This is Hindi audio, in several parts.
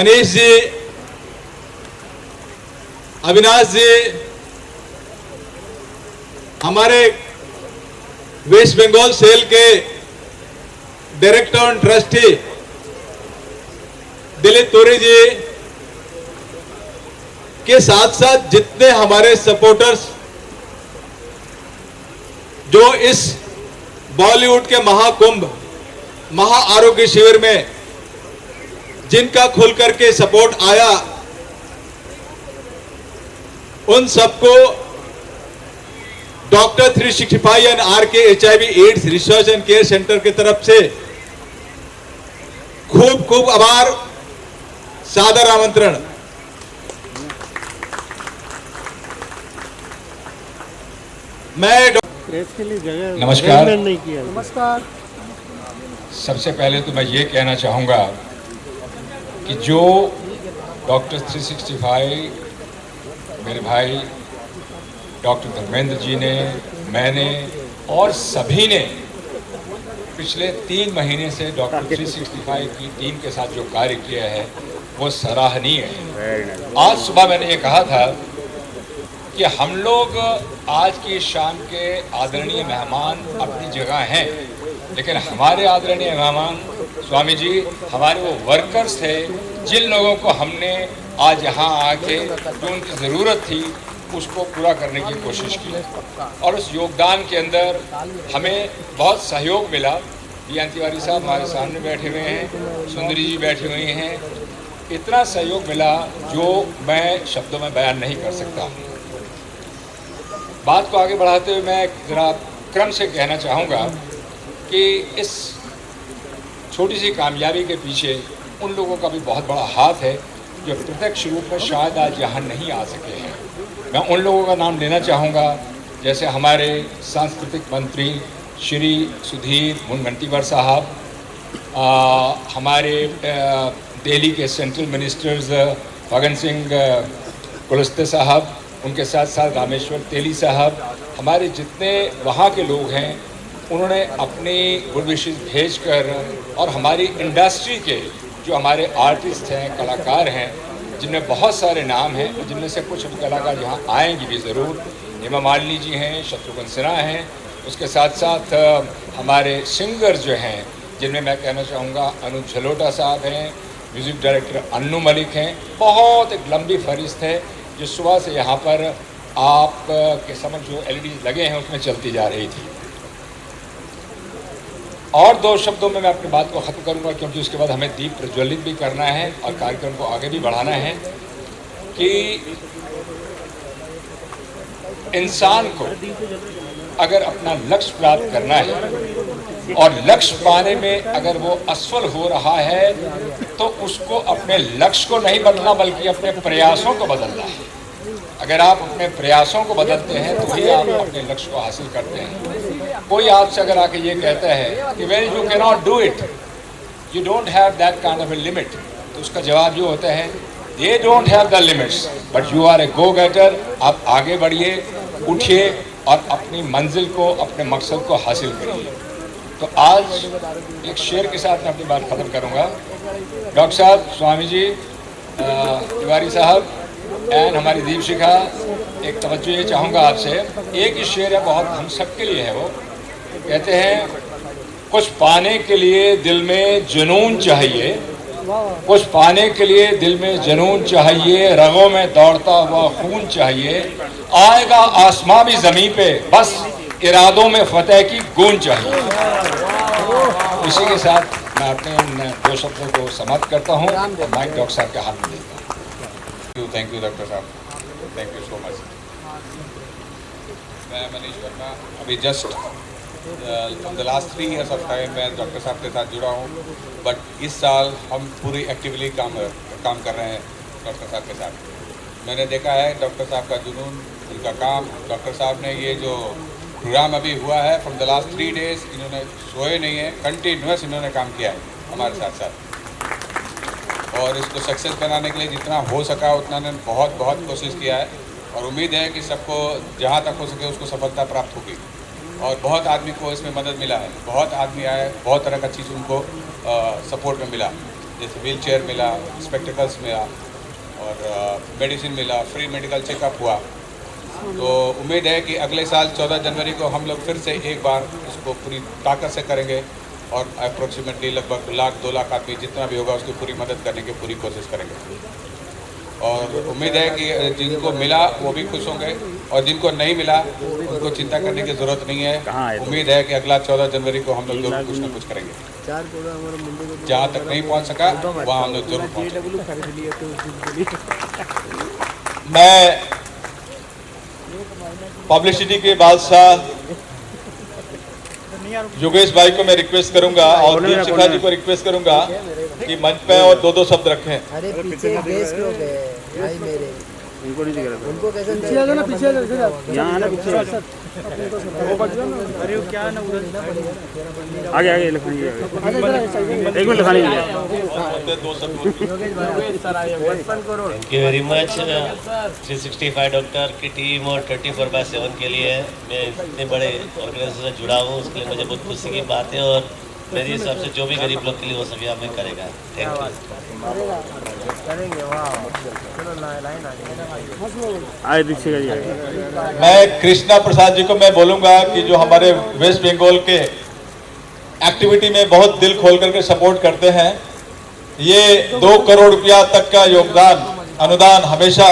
मनीष जी, अविनाश जी, हमारे वेस्ट बंगाल सेल के डायरेक्टर एंड ट्रस्टी दिलीप तोरी जी के साथ साथ जितने हमारे सपोर्टर्स जो इस बॉलीवुड के महाकुंभ महा आरोग्य शिविर में जिनका खुल करके सपोर्ट आया, उन सबको doctor 365 and RK HIV AIDS research and care centre की तरफ से खूब खूब आभार, सादर आमंत्रण। मैं नमस्कार। नमस्कार। सबसे पहले तो मैं ये कहना चाहूँगा कि जो डॉक्टर 365 मेरे भाई डॉक्टर धर्मेंद्र जी ने, मैंने और सभी ने पिछले 3 महीने से डॉक्टर 365 की टीम के साथ जो कार्य किया है वो सराहनीय है। आज सुबह मैंने ये कहा था कि हम लोग आज की शाम के आदरणीय मेहमान अपनी जगह हैं, लेकिन हमारे आदरणीय मेहमान स्वामी जी हमारे वो वर्कर्स थे जिन लोगों को हमने आज यहाँ आके जो उनकी ज़रूरत थी उसको पूरा करने की कोशिश की, और उस योगदान के अंदर हमें बहुत सहयोग मिला। बीएन तिवारी साहब हमारे सामने बैठे हुए हैं, सुंदरी जी बैठी हुई हैं, इतना सहयोग मिला जो मैं शब्दों में बयान नहीं कर सकता। बात को आगे बढ़ाते हुए मैं ज़रा क्रम से कहना चाहूँगा कि इस छोटी सी कामयाबी के पीछे उन लोगों का भी बहुत बड़ा हाथ है जो प्रत्यक्ष रूप में शायद आज यहाँ नहीं आ सके हैं। मैं उन लोगों का नाम लेना चाहूँगा जैसे हमारे सांस्कृतिक मंत्री श्री सुधीर मुनगंटीवार साहब, हमारे दिल्ली के सेंट्रल मिनिस्टर्स फगन सिंह कुलस्ते साहब, उनके साथ साथ रामेश्वर तेली साहब, हमारे जितने वहाँ के लोग हैं उन्होंने अपनी गुड विशेस भेजकर, और हमारी इंडस्ट्री के जो हमारे आर्टिस्ट हैं, कलाकार हैं, जिनमें बहुत सारे नाम हैं, जिनमें से कुछ कलाकार यहाँ आएंगे भी ज़रूर। हेमा मालिनी जी हैं, शत्रुघ्न सिन्हा हैं, उसके साथ साथ हमारे सिंगर्स जो हैं जिनमें मैं कहना चाहूँगा अनुज झलोटा साहब हैं, म्यूज़िक डायरेक्टर अन्नू मलिक हैं। बहुत एक लंबी फहरिस्त है जो सुबह से यहाँ पर आप के समझ जो LED लगे हैं उसमें चलती जा रही थी। और 2 शब्दों में मैं अपनी बात को ख़त्म करूँगा क्योंकि उसके बाद हमें दीप प्रज्वलित भी करना है और कार्यक्रम को आगे भी बढ़ाना है कि इंसान को अगर अपना लक्ष्य प्राप्त करना है और लक्ष्य पाने में अगर वो असफल हो रहा है तो उसको अपने लक्ष्य को नहीं बदलना बल्कि अपने प्रयासों को बदलना है। अगर आप अपने प्रयासों को बदलते हैं तो ही आप अपने लक्ष्य को हासिल करते हैं। कोई आपसे अगर आके ये कहता है कि well you can not do it, you don't have that kind of a limit, तो उसका जवाब ये होता है they don't have the limits but you are a go getter. आप आगे बढ़िए, उठिए और अपनी मंजिल को, अपने मकसद को हासिल करिए। तो आज एक शेर के साथ मैं अपनी बात ख़त्म करूँगा। डॉक्टर साहब, स्वामी जी, तिवारी साहब एंड हमारी दीपशिखा, एक तवज्जो ये चाहूँगा आपसे। एक ही शेर है, बहुत हम सब के लिए है। वो कहते हैं कुछ पाने के लिए दिल में जुनून चाहिए, कुछ पाने के लिए दिल में जुनून चाहिए, रगों में दौड़ता हुआ खून चाहिए, आएगा आसमां भी ज़मीन पे, बस इरादों में फतेह की गूंज चाहिए। इसी के साथ मैं अपने उन 2 शब्दों को समाप्त करता हूँ और माइक डॉक्टर साहब के हाथ में देता हूँ। थैंक यू डॉक्टर साहब, थैंक यू सो मच। मैं मनीष वर्मा, अभी just from the last 3 years of time मैं डॉक्टर साहब के साथ जुड़ा हूँ, बट इस साल हम पूरी एक्टिवली काम कर रहे हैं डॉक्टर साहब के साथ। मैंने देखा है डॉक्टर साहब का जुनून, उनका काम। डॉक्टर साहब ने ये जो प्रोग्राम अभी हुआ है फ्रॉम द लास्ट 3 days, इन्होंने सोए नहीं है, कंटिन्यूस इन्होंने काम किया है हमारे साथ साथ, और इसको सक्सेस बनाने के लिए जितना हो सका उतना ने बहुत कोशिश किया है, और उम्मीद है कि सबको जहाँ तक हो सके उसको सफलता प्राप्त होगी। और बहुत आदमी को इसमें मदद मिला है, बहुत आदमी आए, बहुत तरह का चीज़ उनको सपोर्ट में मिला। जैसे व्हील चेयर मिला, स्पेक्टिकल्स मिला और मेडिसिन मिला, फ्री मेडिकल चेकअप हुआ। तो उम्मीद है कि अगले साल 14 जनवरी को हम लोग फिर से एक बार इसको पूरी ताकत से करेंगे और अप्रोक्सीमेटली लगभग 1-2 लाख आदमी जितना भी होगा उसकी पूरी मदद करने की पूरी कोशिश करेंगे। और उम्मीद है कि जिनको मिला वो भी खुश होंगे और जिनको नहीं मिला उनको चिंता करने की ज़रूरत नहीं है। उम्मीद है कि अगला 14 जनवरी को हम लोग जरूर कुछ ना कुछ करेंगे। जहाँ तक नहीं पहुँच सका वहाँ हम लोग जरूर पहुँचेंगे। मैं पब्लिसिटी के बादशाह योगेश भाई को मैं रिक्वेस्ट करूंगा और दीप शिखा जी को रिक्वेस्ट करूंगा कि मंच पे और 2-2 शब्द रखें। अरे पीछे बेस क्यों गए भाई मेरे? उनको नहीं दिख रहा, उनको कैसे पीछे आ जाना, पीछे यहाँ आना, पीछे अरे वो क्या ना आगे आगे लिखानी है, 1 मिनट लिखानी है। Thank you very much 365 doctor की टीम और 24/7 के लिए मैं इतने बड़े ऑर्गेनाइजेशन से जुड़ा हूँ, उसके लिए मुझे बहुत खुशी की बात है और मेरे हिसाब से जो भी गरीब लोग के लिए हो सके हमें करेगा। Thank you. करेंगे। वाह चलो लाइन आ आए दीक्षिका जी। मैं कृष्णा प्रसाद जी को मैं बोलूंगा कि जो हमारे वेस्ट बंगाल के एक्टिविटी में बहुत दिल खोल करके सपोर्ट करते हैं, ये 2 करोड़ रुपया तक का योगदान अनुदान हमेशा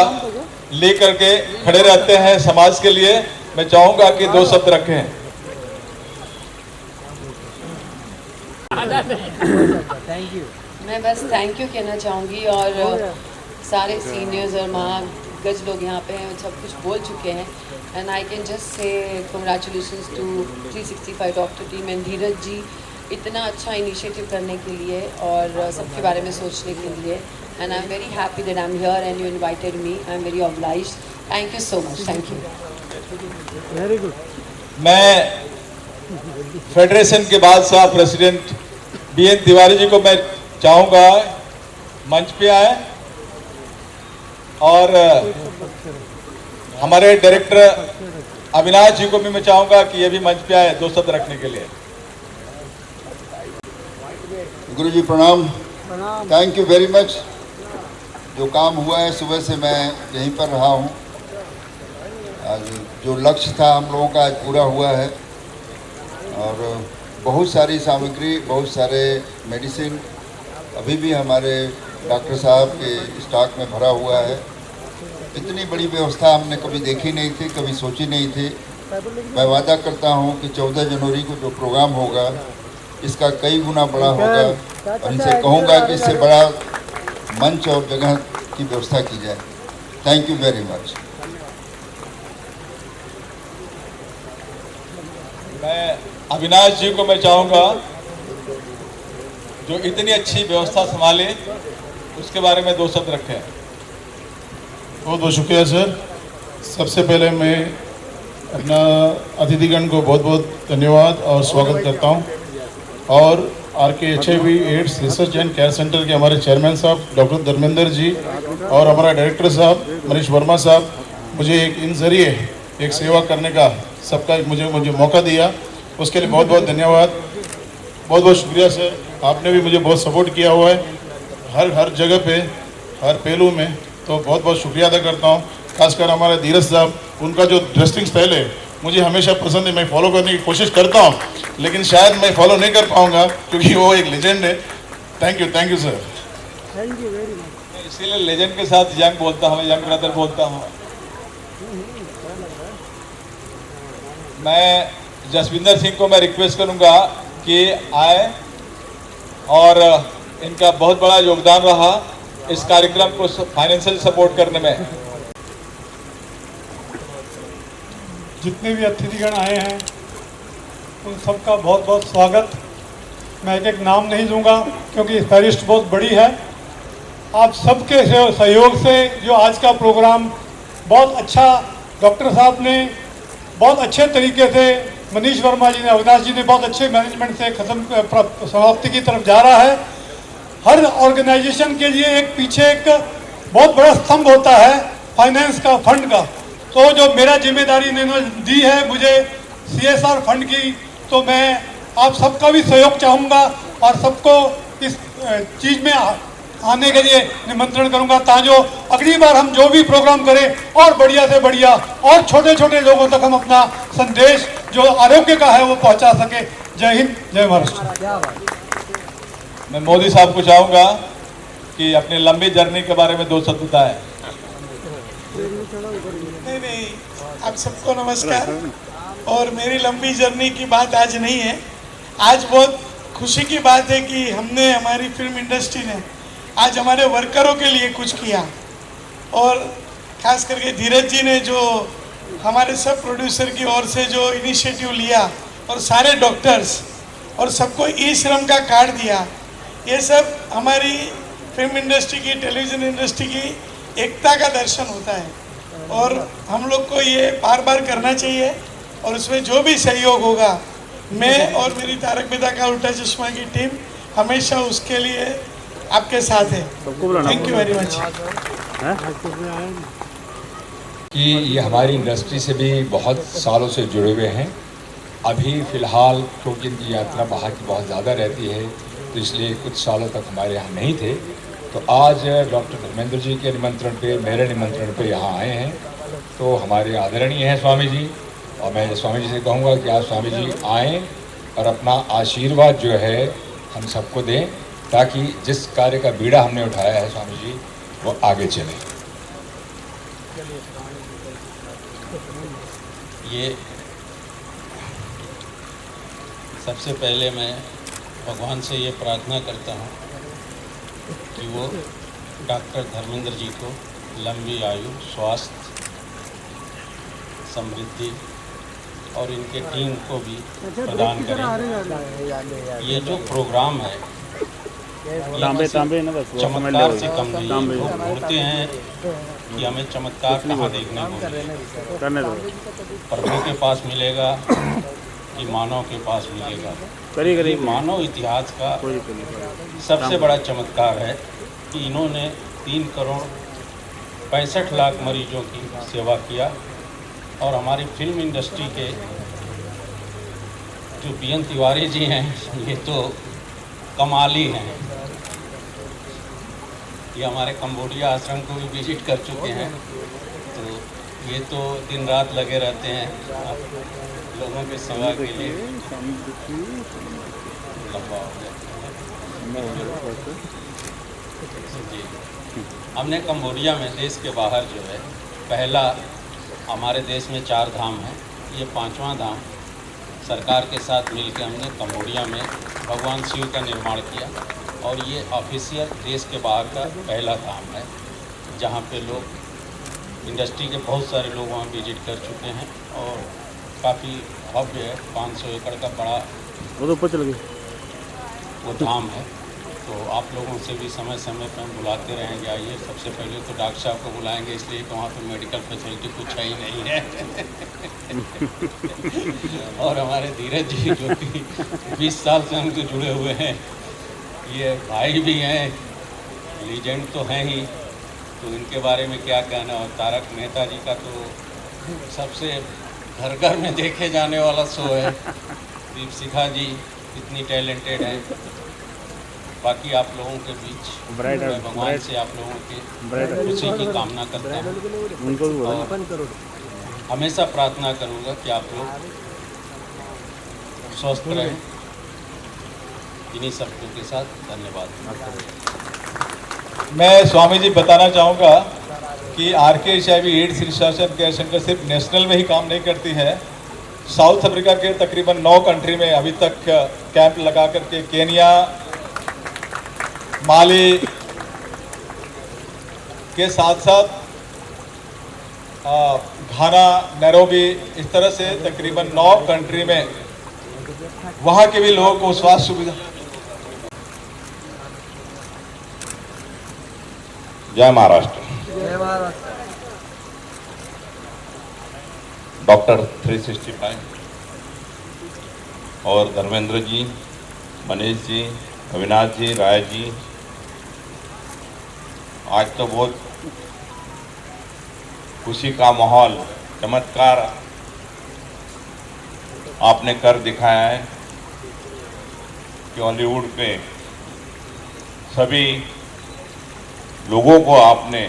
लेकर के खड़े रहते हैं समाज के लिए। मैं चाहूंगा कि 2 शब्द रखें। Thank you. मैं बस थैंक यू कहना चाहूँगी और सारे सीनियर्स और महागज लोग यहाँ पे हैं, सब कुछ बोल चुके हैं and I can just say congratulations to 365 doctor team and Dheeraj ji इतना अच्छा इनिशिएटिव करने के लिए और सबके बारे में सोचने के लिए and I am very happy that I am here and you invited me. I am very obliged. Thank you so much. Thank you. Very good. मैं फेडरेशन के बादशाह प्रेसिडेंट BN तिवारी जी को मैं चाहूंगा मंच पे आए और हमारे डायरेक्टर अविनाश जी को भी मैं चाहूंगा कि ये भी मंच पे आए 2 शब्द रखने के लिए। गुरु जी प्रणाम। Thank you very much. जो काम हुआ है सुबह से मैं यहीं पर रहा हूँ। आज जो लक्ष्य था हम लोगों का आज पूरा हुआ है और बहुत सारी सामग्री, बहुत सारे मेडिसिन अभी भी हमारे डॉक्टर साहब के स्टॉक में भरा हुआ है। इतनी बड़ी व्यवस्था हमने कभी देखी नहीं थी, कभी सोची नहीं थी। मैं वादा करता हूं कि 14 जनवरी को जो प्रोग्राम होगा इसका कई गुना बड़ा होगा और इनसे कहूंगा कि इससे बड़ा मंच और जगह की व्यवस्था की जाए। Thank you very much. मैं अविनाश जी को मैं चाहूंगा जो इतनी अच्छी व्यवस्था संभाले उसके बारे में 2 शब्द रखें। बहुत बहुत शुक्रिया सर। सबसे पहले मैं अपना अतिथिगण को बहुत बहुत धन्यवाद और स्वागत करता हूं और RK HIV AIDS research and care centre के हमारे चेयरमैन साहब डॉक्टर धर्मेंद्र जी और हमारा डायरेक्टर साहब मनीष वर्मा साहब मुझे इन जरिए एक सेवा करने का सबका मुझे मौका दिया, उसके लिए बहुत बहुत धन्यवाद। बहुत बहुत शुक्रिया सर। आपने भी मुझे बहुत सपोर्ट किया हुआ है हर जगह पे, हर पहलू में, तो बहुत बहुत शुक्रिया अदा करता हूँ। खासकर हमारे धीरज साहब, उनका जो ड्रेसिंग स्टाइल है मुझे हमेशा पसंद है। मैं फॉलो करने की कोशिश करता हूँ लेकिन शायद मैं फॉलो नहीं कर पाऊँगा क्योंकि वो एक लेजेंड है। Thank you sir. Thank you very much. इसीलिए लेजेंड के साथ यंग बोलता हूँ, यंग ब्रदर बोलता हूँ। मैं जसविंदर सिंह को मैं रिक्वेस्ट करूंगा कि आए और इनका बहुत बड़ा योगदान रहा इस कार्यक्रम को फाइनेंशियल सपोर्ट करने में। जितने भी अतिथिगण आए हैं उन सबका बहुत बहुत स्वागत। मैं एक नाम नहीं दूंगा क्योंकि फहरिस्त बहुत बड़ी है। आप सबके सहयोग से जो आज का प्रोग्राम बहुत अच्छा डॉक्टर साहब ने बहुत अच्छे तरीके से, मनीष वर्मा जी ने, अविनाश जी ने बहुत अच्छे मैनेजमेंट से समाप्ति की तरफ जा रहा है। हर ऑर्गेनाइजेशन के लिए एक पीछे एक बहुत बड़ा स्तंभ होता है फाइनेंस का, फंड का। तो जो मेरा जिम्मेदारी इन्होंने दी है मुझे CSR फंड की, तो मैं आप सबका भी सहयोग चाहूँगा और सबको इस चीज़ में आने के लिए निमंत्रण करूंगा, ताकि अगली बार हम जो भी प्रोग्राम करें और बढ़िया से बढ़िया और छोटे छोटे लोगों तक हम अपना संदेश जो आरोग्य का है वो पहुंचा सके। जय हिंद, जय महाराष्ट्र। मैं मोदी साहब को चाहूँगा कि अपनी लंबी जर्नी के बारे में 2 शब्द बताएं। नहीं, आप सबको नमस्कार। और मेरी लंबी जर्नी की बात आज नहीं है। आज बहुत खुशी की बात है कि हमने, हमारी फिल्म इंडस्ट्री ने आज हमारे वर्करों के लिए कुछ किया, और खास करके धीरज जी ने जो हमारे सब प्रोड्यूसर की ओर से जो इनिशिएटिव लिया, और सारे डॉक्टर्स और सबको ई श्रम का कार्ड दिया, ये सब हमारी फिल्म इंडस्ट्री की, टेलीविज़न इंडस्ट्री की एकता का दर्शन होता है। और हम लोग को ये बार बार करना चाहिए, और उसमें जो भी सहयोग होगा, मैं और मेरी तारक मेहता का उल्टा चश्मा की टीम हमेशा उसके लिए आपके साथ है। Thank you very much. कि ये हमारी इंडस्ट्री से भी बहुत सालों से जुड़े हुए हैं। अभी फ़िलहाल क्योंकि इनकी यात्रा बाहर की बहुत ज़्यादा रहती है, तो इसलिए कुछ सालों तक हमारे यहाँ नहीं थे। तो आज डॉक्टर धर्मेंद्र जी के निमंत्रण पे, मेरे निमंत्रण पे यहाँ आए हैं। तो हमारे आदरणीय हैं स्वामी जी, और मैं स्वामी जी से कहूँगा कि आप स्वामी जी आएँ और अपना आशीर्वाद जो है हम सबको दें, ताकि जिस कार्य का बीड़ा हमने उठाया है स्वामी जी, वो आगे चले। ये सबसे पहले मैं भगवान से ये प्रार्थना करता हूँ कि वो डॉक्टर धर्मेंद्र जी को लंबी आयु, स्वास्थ्य, समृद्धि और इनके टीम को भी प्रदान करें। ये जो प्रोग्राम है चमत्कार से कम नहीं है। लोग ढूंढते हैं कि हमें चमत्कार कहाँ देखने को मिलेगा, प्रभु के पास मिलेगा कि मानव के पास मिलेगा। मानव इतिहास का सबसे बड़ा चमत्कार है कि इन्होंने 3 करोड़ 65 लाख मरीजों की सेवा किया, और हमारी फिल्म इंडस्ट्री के जो पीएन तिवारी जी हैं, ये तो कमाली हैं। ये हमारे कंबोडिया आश्रम को भी विजिट कर चुके हैं। तो ये तो दिन रात लगे रहते हैं लोगों की सेवा के लिए। लंबा हो गया जी। हमने कंबोडिया में, देश के बाहर जो है, पहला हमारे देश में 4 धाम है, ये 5वां धाम सरकार के साथ मिलकर हमने कंबोडिया में भगवान शिव का निर्माण किया, और ये ऑफिशियल देश के बाहर का पहला धाम है, जहाँ पे लोग, इंडस्ट्री के बहुत सारे लोग वहाँ विजिट कर चुके हैं, और काफ़ी भव्य है। 500 एकड़ का बड़ा वो धाम है। तो आप लोगों से भी समय समय पर हम बुलाते रहेंगे, आइए। सबसे पहले तो डॉक्टर साहब को बुलाएंगे, इसलिए कि वहाँ तो मेडिकल फैसिलिटी कुछ है ही नहीं है। और हमारे धीरज जी जो कि 20 साल से हमसे जुड़े हुए हैं, ये भाई भी हैं, लीजेंड तो हैं ही, तो इनके बारे में क्या कहना। और तारक मेहता जी का तो सबसे घर घर में देखे जाने वाला शो है। दीपशिखा जी इतनी टैलेंटेड है। बाकी आप लोगों के बीच मैं भगवान से आप लोगों के खुशी की कामना करता हूँ, और हमेशा प्रार्थना करूँगा कि आप लोग स्वस्थ रहें। इन्हीं शब्दों के साथ धन्यवाद। मैं स्वामी जी बताना चाहूँगा कि RK-HIV ads research and care centre सिर्फ नेशनल में ही काम नहीं करती है। साउथ अफ्रीका के तकरीबन 9 कंट्री में अभी तक कैंप लगा करके, केनिया, माली के साथ साथ घाना, नैरोबी, इस तरह से तकरीबन 9 कंट्री में वहाँ के भी लोगों को स्वास्थ्य सुविधा। जय महाराष्ट्र। जय महाराष्ट्र। डॉक्टर 365 और धर्मेंद्र जी, मनीष जी, अविनाश जी, राय जी, आज तो बहुत खुशी का माहौल, चमत्कार आपने कर दिखाया है कि हॉलीवुड पे सभी लोगों को आपने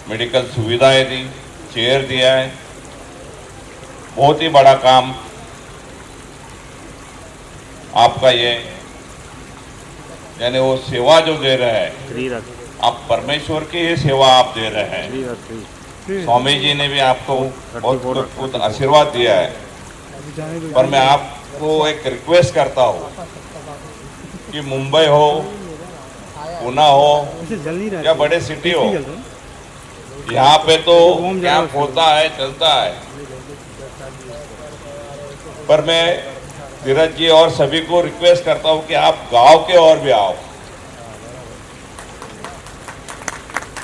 मेडिकल सुविधाएं दी, चेयर दिया है। बहुत ही बड़ा काम आपका ये, यानी वो सेवा जो दे रहे हैं, आप परमेश्वर की ही सेवा आप दे रहे हैं। स्वामी जी ने भी आपको बहुत आशीर्वाद दिया है, पर मैं आपको एक रिक्वेस्ट करता हूँ कि मुंबई हो, पुणे हो या बड़े सिटी हो, यहाँ पे तो कैंप होता है, चलता है, पर मैं धीरज जी और सभी को रिक्वेस्ट करता हूँ कि आप गांव के और भी आओ।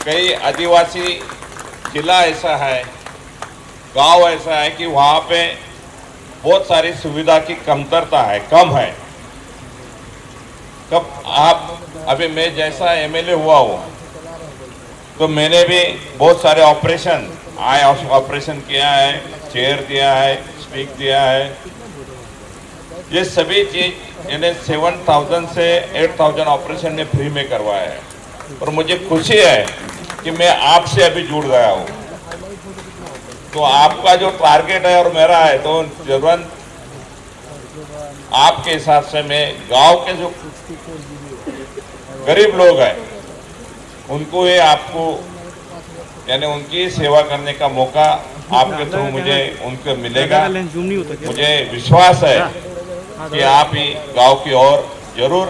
कई आदिवासी जिला ऐसा है, गांव ऐसा है कि वहाँ पे बहुत सारी सुविधा की कमतरता है, कम है। कब आप, अभी मैं जैसा एमएलए हुआ हूँ तो मैंने भी बहुत सारे ऑपरेशन, आई ऑपरेशन किया है, चेयर दिया है, स्पीक दिया है, ये सभी चीज यानी 7,000 से 8,000 ऑपरेशन ने फ्री में करवाया है। और मुझे खुशी है कि मैं आपसे अभी जुड़ गया हूँ। तो आपका जो टारगेट है और मेरा है, तो जरूर आपके हिसाब से मैं गांव के जो गरीब लोग हैं उनको ही, आपको यानी उनकी सेवा करने का मौका आपके थ्रू मुझे उनको मिलेगा। मुझे विश्वास है कि आप ही गांव की ओर जरूर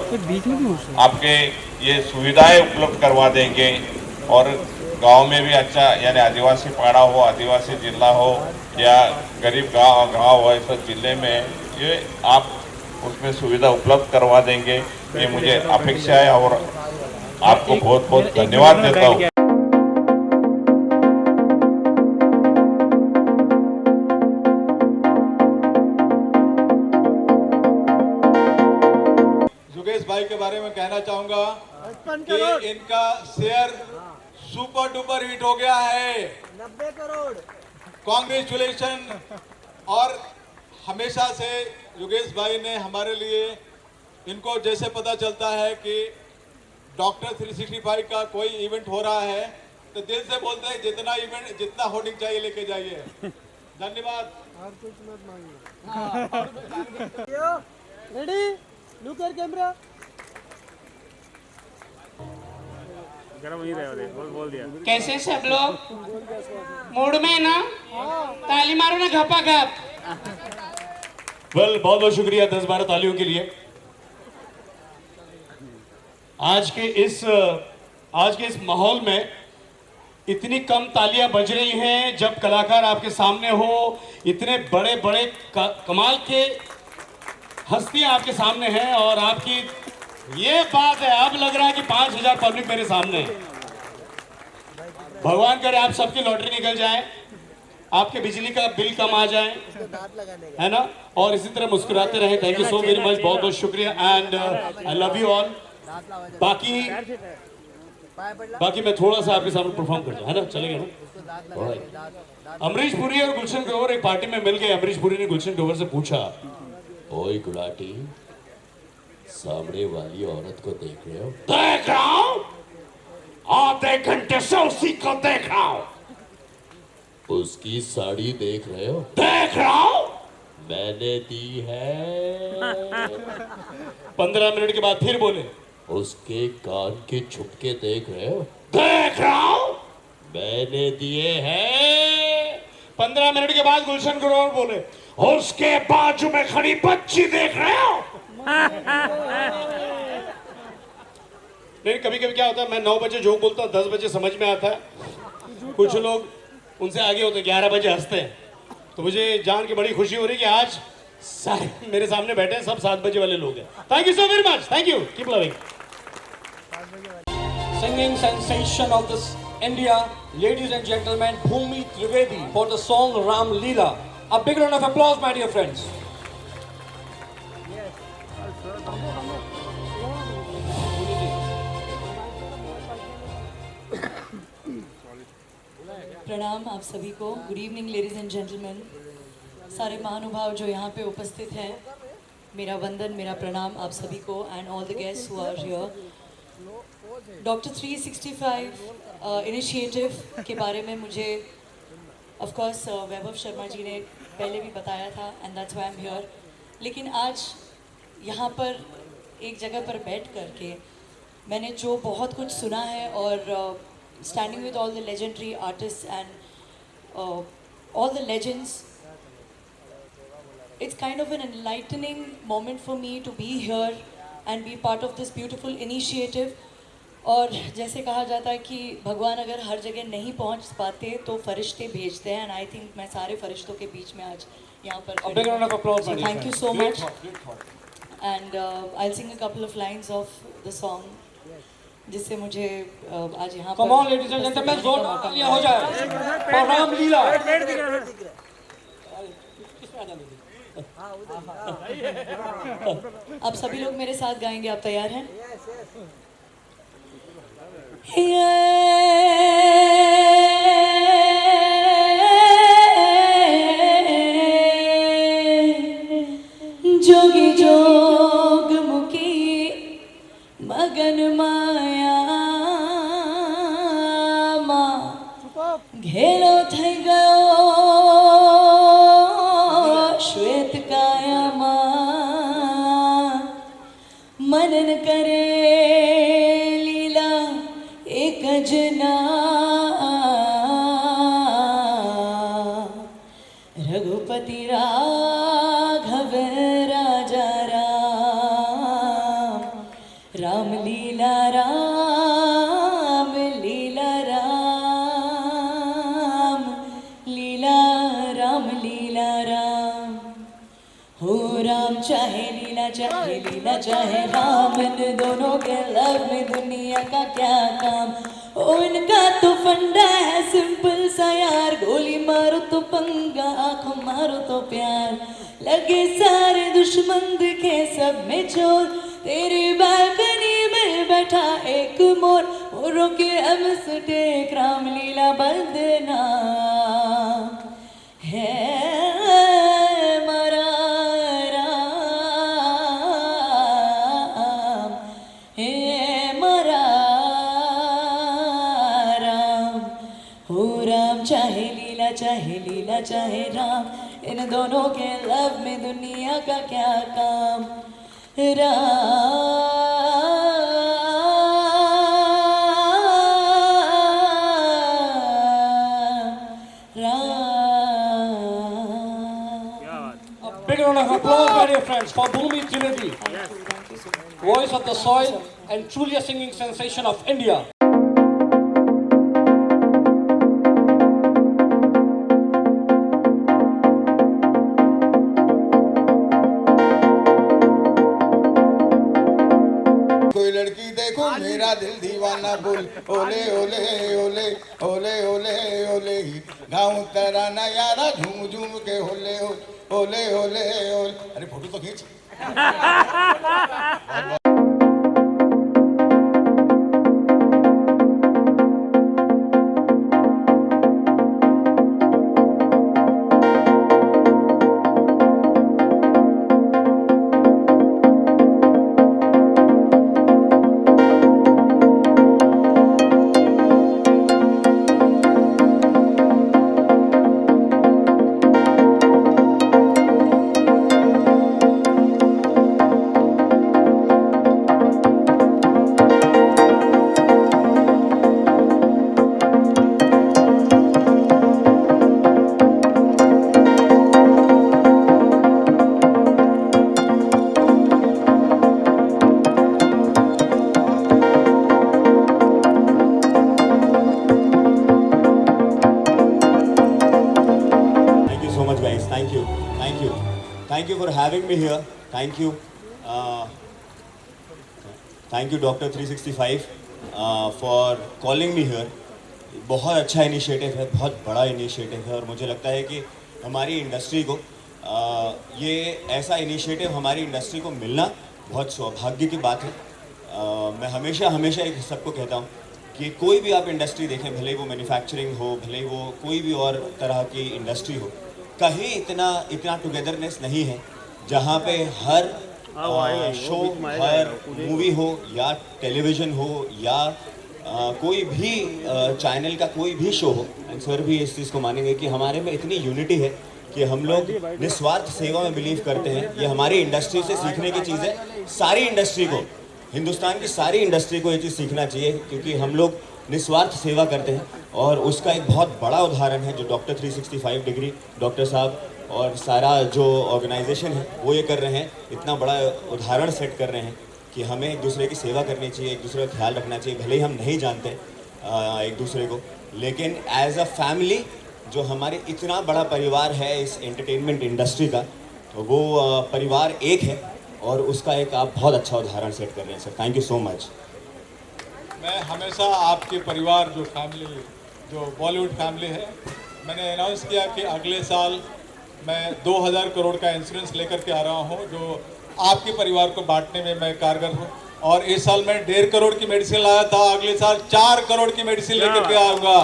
आपके ये सुविधाएं उपलब्ध करवा देंगे और गांव में भी अच्छा, यानी आदिवासी पाड़ा हो, आदिवासी जिला हो या गरीब गांव हो, ऐसे जिले में ये आप उसमें सुविधा उपलब्ध करवा देंगे, ये मुझे अपेक्षा है और आपको बहुत बहुत धन्यवाद देता हूँ। योगेश भाई के बारे में कहना चाहूंगा कि इनका शेयर सुपर डुपर हिट हो गया है, 90 करोड़। कॉन्ग्रेचुलेशन। और हमेशा से योगेश भाई ने हमारे लिए, इनको जैसे पता चलता है कि डॉक्टर 365 का कोई इवेंट हो रहा है तो दिल से बोलते हैं जितना इवेंट, जितना होर्डिंग चाहिए लेके जाइए। धन्यवाद। और कुछ मत मांगिए। Ready, look at camera. बोल दिया। कैसे सब लोग मूड में ना, ताली मारो ना घपा घप। बहुत बहुत शुक्रिया 10-12 तालियों के लिए। आज के इस माहौल में इतनी कम तालियां बज रही हैं जब कलाकार आपके सामने हो, इतने बड़े बड़े कमाल के हस्तियां आपके सामने हैं और आपकी ये बात है, अब लग रहा है कि 5,000 पब्लिक मेरे सामने है। भगवान करे आप सबकी लॉटरी निकल जाए, आपके बिजली का बिल कम आ जाए, है ना, और इसी तरह मुस्कुराते रहे। Thank you so very much, बहुत बहुत शुक्रिया and I love you all. बाकी मैं थोड़ा सा आपके सामने परफॉर्म करता हूं, है ना, चलेगा ना। अमरीश पुरी और गुलशन ग्रोवर एक पार्टी में मिल गए। अमरीश पुरी ने गुलशन ग्रोवर से पूछा, ओए गुलाटी, सामने वाली औरत को देख रहे हो? देख रहा हूं, आधे घंटे से उसी को देख रहा हूं। उसकी साड़ी देख रहे हो? देख रहा हूं, मैंने दी है। 15 मिनट के बाद फिर बोले, उसके कान के झुमके देख रहे हो? देख रहा हूं, मैंने दिए हैं। 15 मिनट के बाद गुलशन ग्रोवर बोले, उसके बाजू में खड़ी बच्ची देख रहे हो? नहीं, कभी कभी क्या होता है, मैं 9 बजे जोक बोलता हूँ, 10 बजे समझ में आता है। कुछ लोग उनसे आगे होते, 11 बजे हंसते हैं। तो मुझे जान के बड़ी खुशी हो रही है कि आज सारे मेरे सामने बैठे हैं, सब 7 बजे वाले लोग हैं। Thank you so very much, thank you, keep loving. Singing sensation of this India, ladies and gentlemen, Bhumi Trivedi for the song Ram Leela. A big round of applause, my dear friends. प्रणाम आप सभी को। Good evening ladies and gentleman, सारे महानुभाव जो यहाँ पे उपस्थित हैं, मेरा वंदन, मेरा प्रणाम आप सभी को and all the guests who are here. Doctor 365 initiative के बारे में मुझे ऑफ कोर्स वैभव शर्मा जी ने पहले भी बताया था and that's why I am here. लेकिन आज यहाँ पर एक जगह पर बैठ करके मैंने जो बहुत कुछ सुना है और standing with all the legendary artist and all the legends, it's kind of an enlightening moment for me to be here and be part of this beautiful initiative. और जैसे कहा जाता है कि भगवान अगर हर जगह नहीं पहुंच पाते तो फरिश्ते भेजते हैं, एंड आई थिंक मैं सारे फरिश्तों के बीच में आज यहाँ पर thank you so much and I sing a couple of lines of the song जिससे मुझे आज यहाँ पर हो जाए रामलीला। आप सभी लोग मेरे साथ गाएंगे, आप तैयार हैं? जोगी जोग मुखी मगन माया माँ घेरो थई गयो श्वेत काया माँ मनन करे लीला एक जना रघुपति राघव राजा राम राम लीला राम लीला राम लीला राम लीला राम। हो राम चाहे लीला चाहे राम, इन दोनों के लव में दुनिया का क्या काम। ओ इनका तो फंडा है सिंपल सा यार, गोली मारो तो पंगा आंखों मारो तो प्यार। लगे सारे दुश्मन दिखे सब में चोर, तेरी बालकनी में बैठा एक मोर। मोरों के अमसटेक रामलीला बंदना है मारा राम, है मारा राम। हो राम चाहे लीला चाहे राम, इन दोनों के लव में दुनिया का क्या काम। Big round of applause, my dear friends, for Bhumi Trivedi, voice of the soil and truly a singing sensation of India. कोई लड़की देखो मेरा दिल दीवाना बोल, ओले ओले ओले ओले ओले ओले। गाँव तराना यारा झूम झूम के होले ओले ओले ओले। अरे फोटो तो खींच। Thank you for having me here. Thank you. Thank you Dr. 365 for calling me here. बहुत अच्छा इनिशिएटिव है, बहुत बड़ा इनिशिएटिव है और मुझे लगता है कि हमारी इंडस्ट्री को ये ऐसा इनिशिएटिव हमारी इंडस्ट्री को मिलना बहुत सौभाग्य की बात है। मैं हमेशा एक सबको कहता हूँ कि कोई भी आप इंडस्ट्री देखें, भले वो मैन्युफैक्चरिंग हो, भले वो कोई भी और तरह की इंडस्ट्री हो, कहीं इतना टुगेदरनेस नहीं है जहाँ पे हर शो, हर मूवी हो या टेलीविज़न हो या कोई भी चैनल का कोई भी शो हो, एंड सर भी इस चीज़ को मानेंगे कि हमारे में इतनी यूनिटी है कि हम लोग निस्वार्थ सेवा में बिलीव करते हैं। ये हमारी इंडस्ट्री से सीखने की चीज़ है। सारी इंडस्ट्री को, हिंदुस्तान की सारी इंडस्ट्री को ये चीज़ सीखना चाहिए, क्योंकि हम लोग निस्वार्थ सेवा करते हैं। और उसका एक बहुत बड़ा उदाहरण है जो डॉक्टर 365 डिग्री डॉक्टर साहब और सारा जो ऑर्गेनाइजेशन है वो ये कर रहे हैं। इतना बड़ा उदाहरण सेट कर रहे हैं कि हमें एक दूसरे की सेवा करनी चाहिए, एक दूसरे का ख्याल रखना चाहिए। भले ही हम नहीं जानते एक दूसरे को, लेकिन एज अ फैमिली जो हमारे इतना बड़ा परिवार है इस एंटरटेनमेंट इंडस्ट्री का, तो वो परिवार एक है और उसका एक आप बहुत अच्छा उदाहरण सेट कर रहे हैं sir. Thank you so much. मैं हमेशा आपके परिवार जो फैमिली, जो बॉलीवुड फैमिली है, मैंने अनाउंस किया कि अगले साल मैं 2000 करोड़ का इंश्योरेंस लेकर के आ रहा हूं, जो आपके परिवार को बांटने में मैं कारगर हूं। और इस साल मैं 1.5 करोड़ की मेडिसिन लाया था, अगले साल 4 करोड़ की मेडिसिन लेकर के आऊँगा।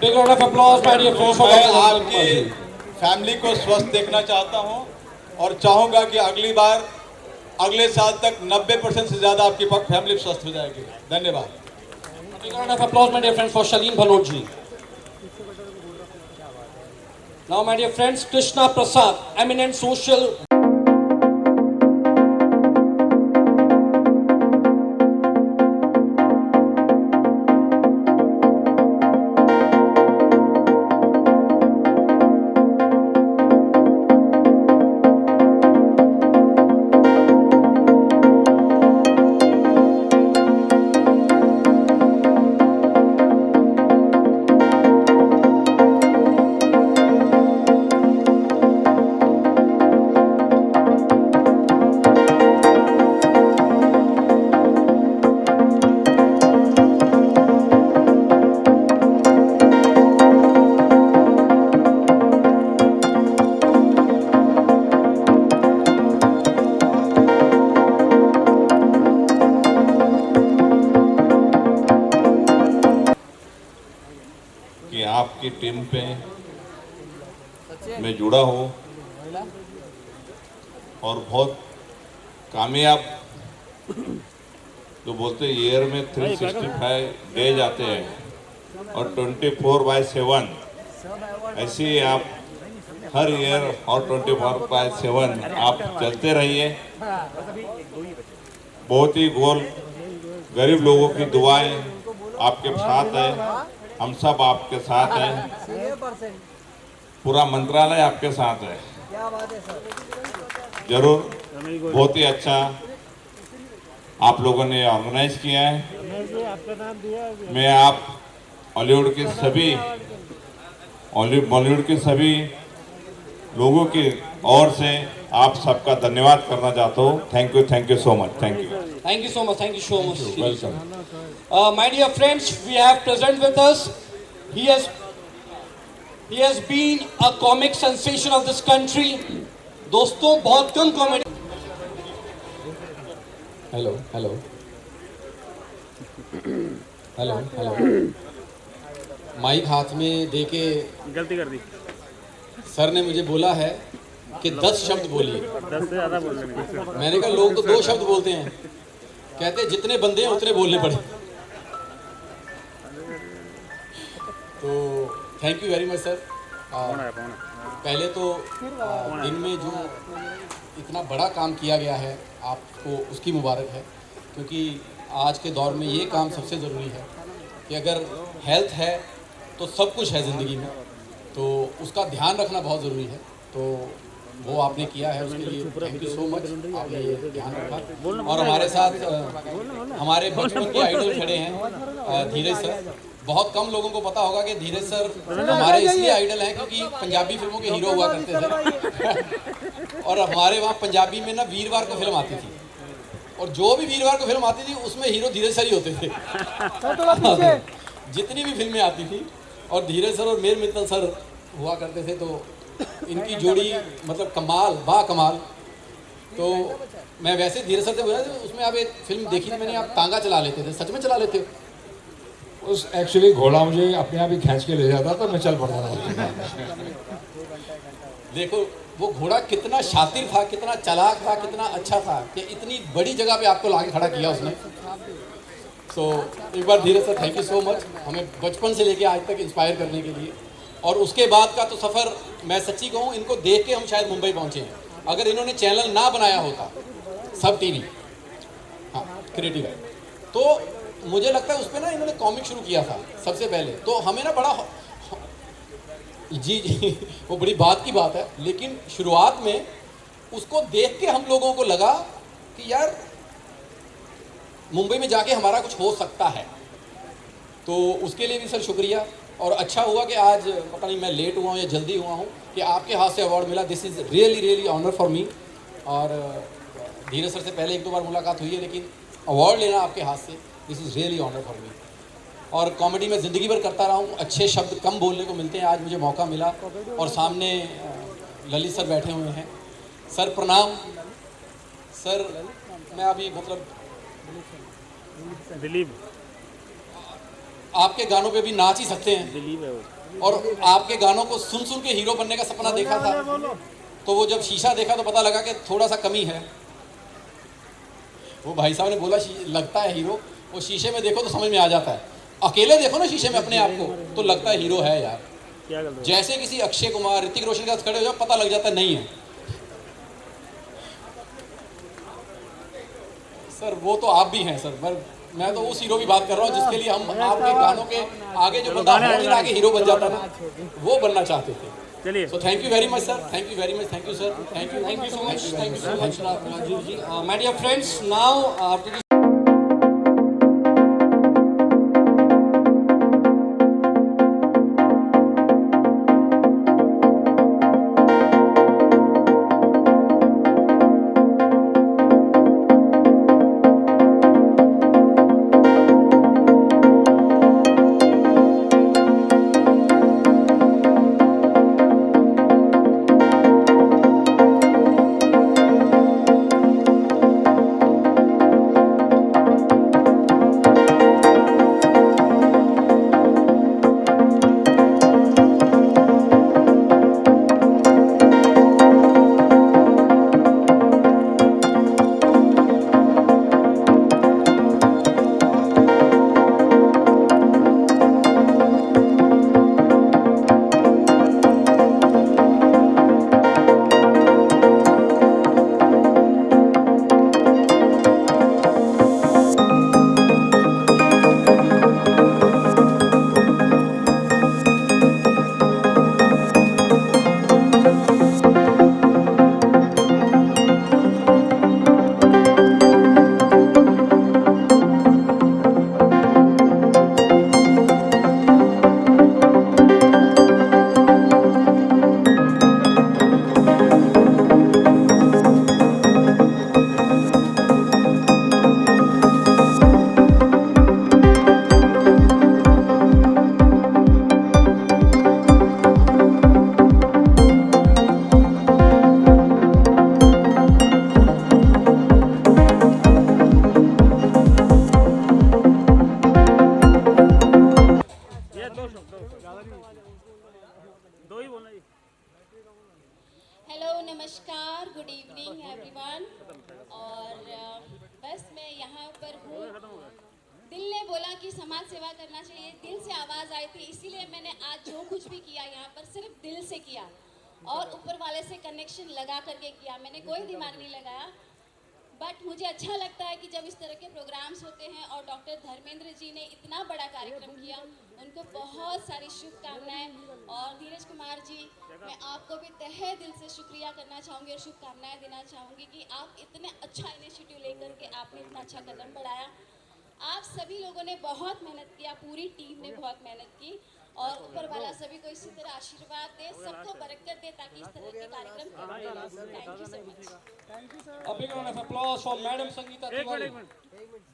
मैं आपकी फैमिली को स्वस्थ देखना चाहता हूं और चाहूंगा कि अगली बार, अगले साल तक 90% से ज़्यादा आपकी फैमिली स्वस्थ हो जाएगी। धन्यवाद। Big round of applause, my dear friends, for Shaleen Bhanot ji. Now, my dear friends, Krishna Prasad, eminent social. आपकी टीम पे मैं जुड़ा हूँ और बहुत कामयाब, जो बोलते ईयर में 365 डेज आते हैं और 24/7 ऐसे ही आप हर ईयर और 24/7 आप चलते रहिए। बहुत ही गरीब लोगों की दुआएं आपके साथ है, हम सब आपके साथ हैं, पूरा मंत्रालय आपके साथ है। जरूर बहुत ही अच्छा आप लोगों ने ऑर्गेनाइज किया है। मैं आप बॉलीवुड के सभी लोगों की ओर से आप सबका धन्यवाद करना चाहता हूँ। Thank you so much. Thank you so much. Welcome. My dear friends, we have present with us. He has been a comic sensation of this country. दोस्तों, बहुत कम कॉमेडी। हेलो। माइक हाथ में देके गलती कर दी। सर ने मुझे बोला है कि 10 शब्द बोलिए। 10 से ज़्यादा बोल रहे। मैंने कहा लोग तो 2 शब्द बोलते हैं, कहते जितने बंदे हैं उतने बोलने पड़े। तो thank you very much sir. पहले तो दिन में जो इतना बड़ा काम किया गया है आपको उसकी मुबारक है, क्योंकि आज के दौर में ये काम सबसे ज़रूरी है कि अगर हेल्थ है तो सब कुछ है ज़िंदगी में, तो उसका ध्यान रखना बहुत ज़रूरी है। तो वो आपने किया है, उसके लिए थैंक यू सो मच। आपने ये ध्यान रखा और हमारे साथ हमारे बचपन के आइडल खड़े हैं धीरज सर। बहुत कम लोगों को पता होगा कि धीरज सर हमारे इसलिए आइडल हैं क्योंकि पंजाबी फिल्मों के हीरो हुआ करते थे और हमारे वहाँ पंजाबी में ना वीरवार को फिल्म आती थी और जो भी वीरवार को फिल्म आती थी उसमें हीरो धीरज सर ही होते थे। जितनी भी फिल्में आती थी और धीरज सर और मेर मित्तल सर हुआ करते थे, तो इनकी जोड़ी मतलब कमाल, बा कमाल। तो मैं वैसे धीरज सर से बोला उसमें आप एक फिल्म देखी थी मैंने, आप तांगा चला लेते थे, सच में चला लेते हो? उस एक्चुअली घोड़ा मुझे अपने आप ही खींच के ले जाता तो मैं चल पड़ता था। देखो वो घोड़ा कितना शातिर था, कितना चालाक था, कितना अच्छा था कि इतनी बड़ी जगह पे आपको लाके खड़ा किया उसने। सो एक बार Dheeraj sir thank you so much, हमें बचपन से लेके आज तक इंस्पायर करने के लिए। और उसके बाद का तो सफ़र मैं सच्ची कहूँ, इनको देख के हम शायद मुंबई पहुँचे हैं। अगर इन्होंने चैनल ना बनाया होता सब टीवी, हाँ क्रिएटिव है, तो मुझे लगता है उस पर ना इन्होंने कॉमिक शुरू किया था सबसे पहले। तो हमें ना बड़ा जी वो बड़ी बात की बात है, लेकिन शुरुआत में उसको देख के हम लोगों को लगा कि यार मुंबई में जाके हमारा कुछ हो सकता है। तो उसके लिए भी सर शुक्रिया। और अच्छा हुआ कि आज पता नहीं मैं लेट हुआ हूँ या जल्दी हुआ हूँ कि आपके हाथ से अवार्ड मिला। This is really really honour for me. और धीरज सर से पहले 1-2 बार मुलाकात हुई है, लेकिन अवार्ड लेना आपके हाथ से, this is really honour for me. और कॉमेडी में ज़िंदगी भर करता रहा हूँ, अच्छे शब्द कम बोलने को मिलते हैं, आज मुझे मौका मिला। और सामने ललित सर बैठे हुए हैं। सर प्रणाम। सर मैं अभी मतलब दिलीप आपके गानों पे भी नाच ही सकते हैं। दिलीप है वो। और आपके गानों को सुन सुन के हीरो बनने का सपना देखा था, तो वो जब शीशा देखा तो पता लगा कि थोड़ा सा कमी है। वो भाई साहब ने बोला लगता है हीरो, वो शीशे में देखो तो समझ में आ जाता है। अकेले देखो ना शीशे में अपने आप को तो लगता है हीरो है यार। जैसे किसी अक्षय कुमार, ऋतिक रोशन के साथ खड़े हो जाओ पता लग जाता है नहीं है। सर वो तो आप भी हैं सर, पर मैं तो उस हीरो की बात कर रहा हूँ जिसके लिए हम आपके गानों के आगे जो बंदा आगे हीरो बन जाता है ना, वो बनना चाहते थे। चलिए, so thank you very much sir, thank you very much, thank you sir, thank you so much, thank you so much Rajiv ji. My dear friends, now after hello नमस्कार, गुड इवनिंग एवरीवन। और बस मैं यहाँ पर हूँ, दिल ने बोला कि समाज सेवा करना चाहिए, दिल से आवाज़ आई थी, इसीलिए मैंने आज जो कुछ भी किया यहाँ पर सिर्फ दिल से किया और ऊपर वाले से कनेक्शन लगा करके किया। मैंने कोई दिमाग नहीं लगाया। बट मुझे अच्छा लगता है कि जब इस तरह के प्रोग्राम्स होते हैं और डॉक्टर धर्मेंद्र जी ने इतना बड़ा कार्यक्रम किया, उनको बहुत सारी शुभकामनाएं। और धीरज कुमार जी, मैं आपको भी तहे दिल से शुक्रिया करना चाहूँगी और शुभकामनाएं देना चाहूँगी कि आप इतने अच्छा इनिशिएटिव लेकर के आपने इतना अच्छा कदम बढ़ाया। आप सभी लोगों ने बहुत मेहनत किया, पूरी टीम ने बहुत मेहनत की और ऊपर वाला सभी को इसी तरह आशीर्वाद दे, सबको बरकत दे ताकि इस तरह के कार्यक्रम thank you so much. A big round of applause for Madam Sangeeta Tiwari।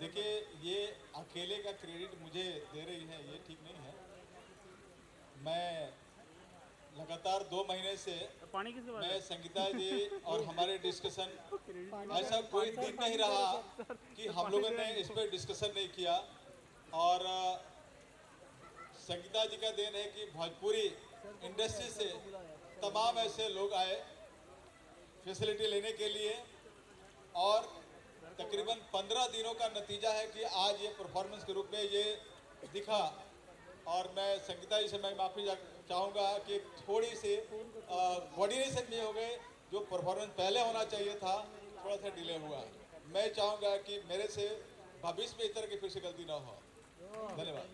देखिए, ये अकेले का क्रेडिट मुझे दे रही है, ये ठीक नहीं है। मैं लगातार 2 महीने से मैं संगीता जी और हमारे डिस्कशन, ऐसा कोई दिन नहीं रहा कि हम लोगों ने इस पर डिस्कशन नहीं किया। और संगीता जी का देन है कि भोजपुरी इंडस्ट्री से तमाम ऐसे लोग आए फैसिलिटी लेने के लिए और तकरीबन 15 दिनों का नतीजा है कि आज ये परफॉर्मेंस के रूप में ये दिखा। और मैं संगीता जी से मैं माफ़ी चाहूँगा कि थोड़ी सी कोऑर्डिनेशन में हो गए, जो परफॉर्मेंस पहले होना चाहिए था थोड़ा सा डिले हुआ। मैं चाहूँगा कि मेरे से भविष्य में इस तरह की फिर से गलती ना हो। धन्यवाद।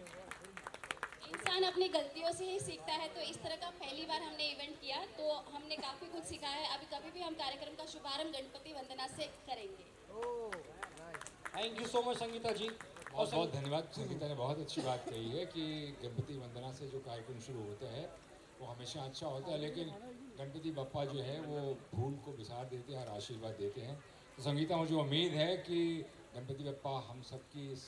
इंसान अपनी गलतियों से ही सीखता है, तो इस तरह का पहली बार हमने इवेंट किया तो हमने काफ़ी कुछ सीखा है। अभी कभी भी हम कार्यक्रम का शुभारंभ गणपति वंदना से करेंगे। Thank you so much Sangeeta ji. बहुत बहुत धन्यवाद। संगीता ने बहुत अच्छी बात कही है कि गणपति वंदना से जो कार्यक्रम शुरू होता है वो हमेशा अच्छा होता है, लेकिन गणपति बप्पा जो है वो भूल को बिसार देते हैं और आशीर्वाद देते हैं। तो संगीता, मुझे उम्मीद है कि गणपति बप्पा हम सबकी इस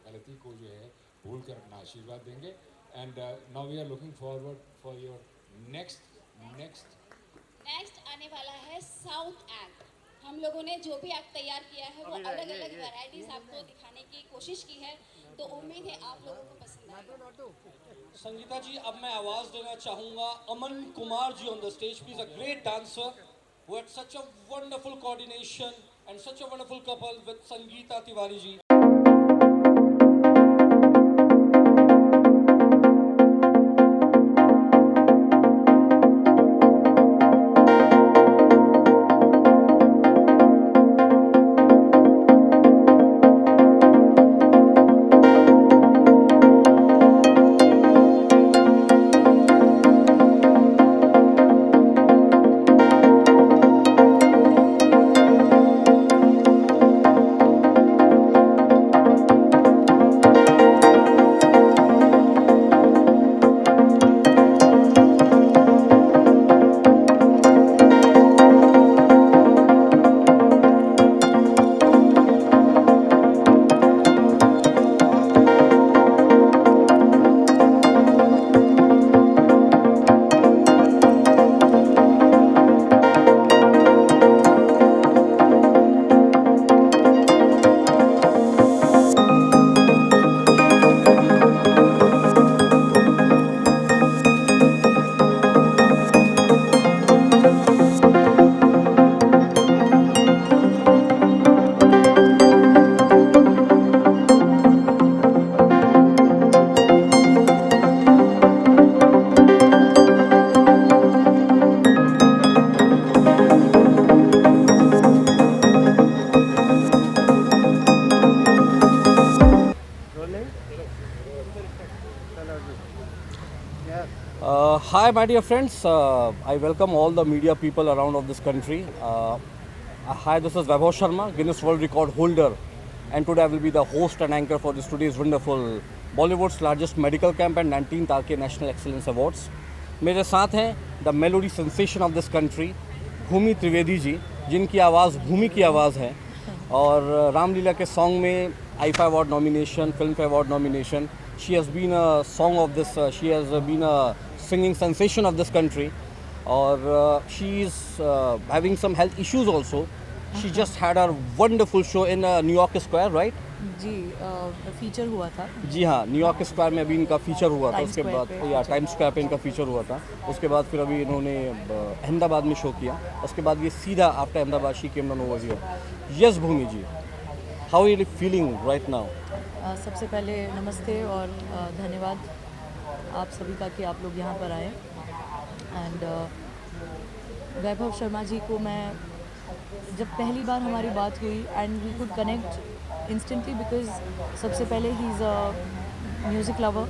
गलती को जो है भूल कर अपना आशीर्वाद देंगे। And now we are looking forward for your next आने वाला है साउथ एक्ट। हम लोगों ने जो भी एक्ट तैयार किया है वो अलग अलग वैरायटीज आपको दिखाने की कोशिश की है, तो उम्मीद है आप लोगों को पसंद आएगा। संगीता जी, अब मैं आवाज देना चाहूंगा Aman Kumar ji on the stage. Please, a great dancer who had such a wonderful coordination and such a wonderful couple with Sangeeta Tiwari ji. Hi my dear friends, I welcome all the media people around of this country. Hi, this is Vaibhav Sharma, Guinness World Record holder, and today I will be the host and anchor for this today's wonderful Bollywood's largest medical camp and 19th RK National Excellence Awards. मेरे साथ हैं the melody sensation of this country, भूमि त्रिवेदी जी, जिनकी आवाज़ भूमि की आवाज़ है और रामलीला के सॉन्ग में IFA Award nomination, Filmfare Award nomination. She has been a song of this, she has been a singing sensation of this country, or she is having some health issues also. She just had a wonderful show in New York Square, right? Ji, feature हुआ था। जी हाँ, न्यूयॉर्क स्क्वायर में अभी इनका फीचर हुआ था। उसके बाद या टाइम स्क्वायर पे इनका फीचर हुआ था। उसके बाद फिर अभी इन्होंने अहमदाबाद में शो किया। उसके बाद ये सीधा after Ahmedabad she came down over here. Yes Bhumi ji, how are you feeling right now? सबसे पहले नमस्ते और धन्यवाद आप सभी का कि आप लोग यहाँ पर आए। एंड वैभव शर्मा जी को मैं जब पहली बार हमारी बात हुई and we could connect instantly because सबसे पहले ही is a music lover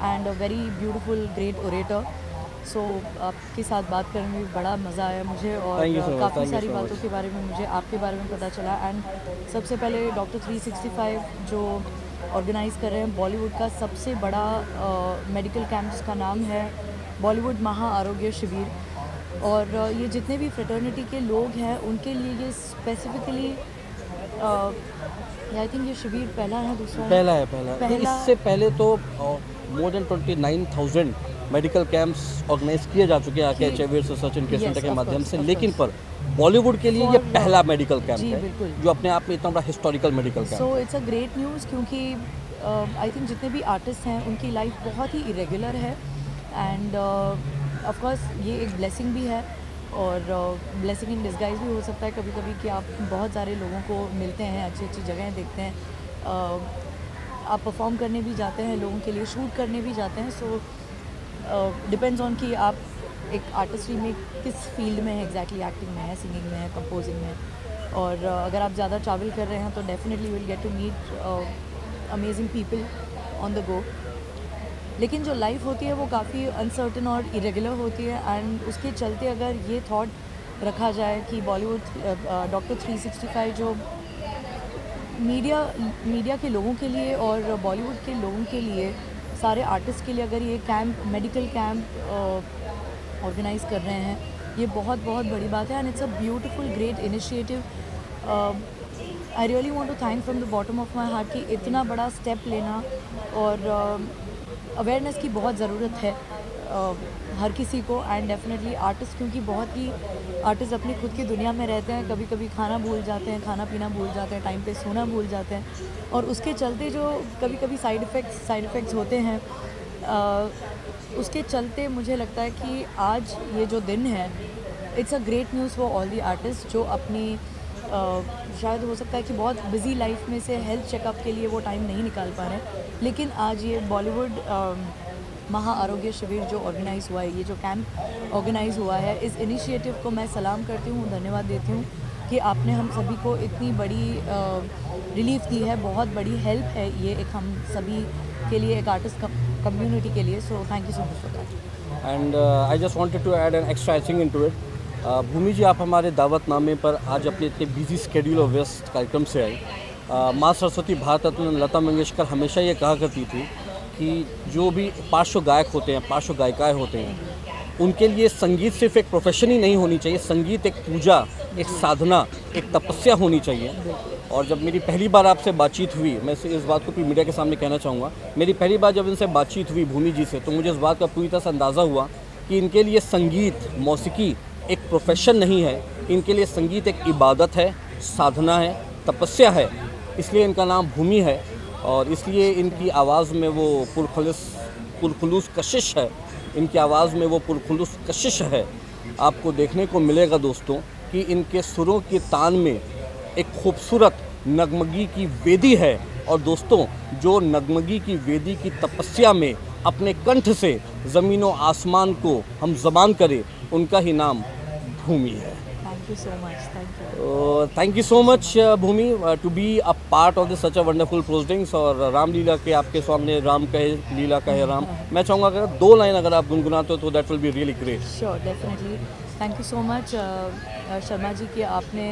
and a very beautiful great orator. So आपके साथ बात करने में बड़ा मज़ा आया मुझे और काफ़ी सारी बातों के बारे में मुझे आपके बारे में पता चला। एंड सबसे पहले डॉक्टर 365 जो ऑर्गेनाइज़ कर रहे हैं बॉलीवुड का सबसे बड़ा मेडिकल कैंप जिसका नाम है बॉलीवुड महा आरोग्य शिविर, और ये जितने भी फ्रेटर्निटी के लोग हैं उनके लिए ये स्पेसिफिकली आई थिंक ये शिविर पहला है, दूसरा पहला है। इससे पहले तो more than 29,000 medical camps organise किए जा चुके हैं आके HIV research and care centre के माध्यम से, लेकिन पर बॉलीवुड के लिए ये पहला मेडिकल कैंप है जो अपने आप में इतना बड़ा historical medical camp. So it's a great news क्योंकि आई थिंक जितने भी आर्टिस्ट हैं उनकी लाइफ बहुत ही इरेगुलर है एंड ऑफ कोर्स ये एक ब्लेसिंग भी है और ब्लेसिंग इन डिस्गाइज भी हो सकता है कभी कभी कि आप बहुत सारे लोगों को मिलते हैं, अच्छी अच्छी जगहें देखते हैं, आप परफॉर्म करने भी जाते हैं, लोगों के लिए शूट करने भी जाते हैं। सो डिपेंड्स ऑन कि आप एक आर्टिस्ट्री में किस फील्ड में है, एग्जैक्टली एक्टिंग में है, सिंगिंग में है, कंपोजिंग में है। और अगर आप ज़्यादा ट्रैवल कर रहे हैं तो definitely will get to meet amazing people on the go. लेकिन जो लाइफ होती है वो काफ़ी अनसर्टन और इरेगुलर होती है एंड उसके चलते अगर ये थॉट रखा जाए कि बॉलीवुड डॉक्टर 365 जो मीडिया के लोगों के लिए और बॉलीवुड के लोगों के लिए, सारे आर्टिस्ट के लिए अगर ये कैंप, मेडिकल कैंप ऑर्गेनाइज़ कर रहे हैं, ये बहुत बहुत बड़ी बात है and it's a beautiful great initiative. I really want to thank from the bottom of my heart कि इतना बड़ा स्टेप लेना और अवेयरनेस की बहुत ज़रूरत है हर किसी को एंड डेफिनेटली आर्टिस्ट, क्योंकि बहुत ही आर्टिस्ट अपनी खुद की दुनिया में रहते हैं, कभी कभी खाना भूल जाते हैं, खाना पीना भूल जाते हैं, टाइम पे सोना भूल जाते हैं और उसके चलते जो कभी कभी साइड इफ़ेक्ट्स होते हैं, उसके चलते मुझे लगता है कि आज ये जो दिन है it's a great news for all the artist जो अपनी शायद हो सकता है कि बहुत बिजी लाइफ में से हेल्थ चेकअप के लिए वो टाइम नहीं निकाल पा रहे हैं, लेकिन आज ये बॉलीवुड महा आरोग्य शिविर जो ऑर्गेनाइज़ हुआ है, ये जो कैंप ऑर्गेनाइज़ हुआ है, इस इनिशिएटिव को मैं सलाम करती हूँ, धन्यवाद देती हूँ कि आपने हम सभी को इतनी बड़ी रिलीफ दी है, बहुत बड़ी हेल्प है ये एक हम सभी के लिए, एक आर्टिस्ट कम्युनिटी के लिए। So thank you so much for that. And I just wanted to add an extra thing into it. Bhumi ji, आप हमारे दावतनामे पर आज अपने इतने बिजी स्केड्यूल और व्यस्त कार्यक्रम से आई। माँ सरस्वती भारत रत्न लता मंगेशकर हमेशा ये कहा करती थी कि जो भी पार्श्व गायक होते हैं, पार्श्व गायिकाएँ होते हैं, उनके लिए संगीत सिर्फ एक प्रोफेशन ही नहीं होनी चाहिए, संगीत एक पूजा, एक साधना, एक तपस्या होनी चाहिए। और जब मेरी पहली बार आपसे बातचीत हुई, मैं इस बात को भी मीडिया के सामने कहना चाहूँगा, मेरी पहली बार जब इनसे बातचीत हुई भूमि जी से, तो मुझे इस बात का पूरी तरह से अंदाज़ा हुआ कि इनके लिए संगीत, मौसीकी एक प्रोफेशन नहीं है, इनके लिए संगीत एक इबादत है, साधना है, तपस्या है। इसलिए इनका नाम भूमि है और इसलिए इनकी आवाज़ में वो पुरखुलूस कशिश है, इनकी आवाज़ में वो पुरखुलूस कशिश है। आपको देखने को मिलेगा दोस्तों कि इनके सुरों के तान में एक खूबसूरत नगमगी की वेदी है और दोस्तों, जो नगमगी की वेदी की तपस्या में अपने कंठ से ज़मीनों आसमान को हम ज़बान करें, उनका ही नाम भूमि है। Thank you so much. Thank you. Thank you so much Bhumi to be a part of this such a wonderful proceedings। और रामलीला के आपके सामने राम कहे, लीला कहे राम, मैं चाहूँगा अगर 2 लाइन अगर आप गुनगुनाते हो तो that will be really great। Sure, definitely. Thank you so much Sharma ji कि आपने,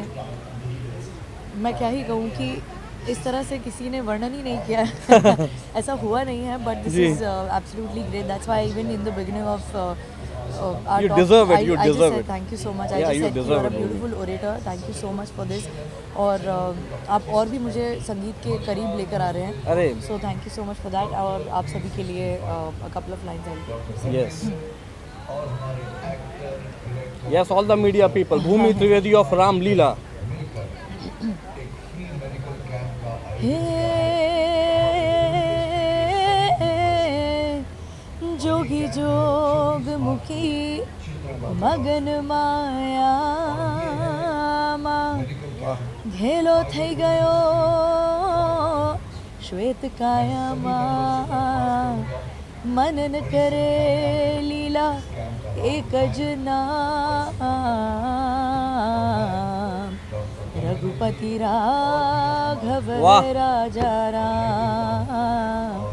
मैं क्या ही कहूँ कि इस तरह से किसी ने वर्णन ही नहीं किया है ऐसा हुआ नहीं है, but this is absolutely great। That's why even in the beginning of our you talk, deserve it, you I just deserve said it। thank you so much। Yeah, I just you said you deserve are a it, beautiful orator। Thank you so much for this। और आप और भी मुझे संगीत के करीब लेकर आ रहे हैं। अरे So thank you so much for that। और आप सभी के लिए a couple of lines I'll say। Yes। Yes, all the media people, Bhumi Trivedi of Ramleela। जोगी जोग मुखी मगन माया घेलो થઈ ગયો શ્વેત કાયામાં મનન કરે લીલા એક જ નામ रघुपति राघव राजा राम।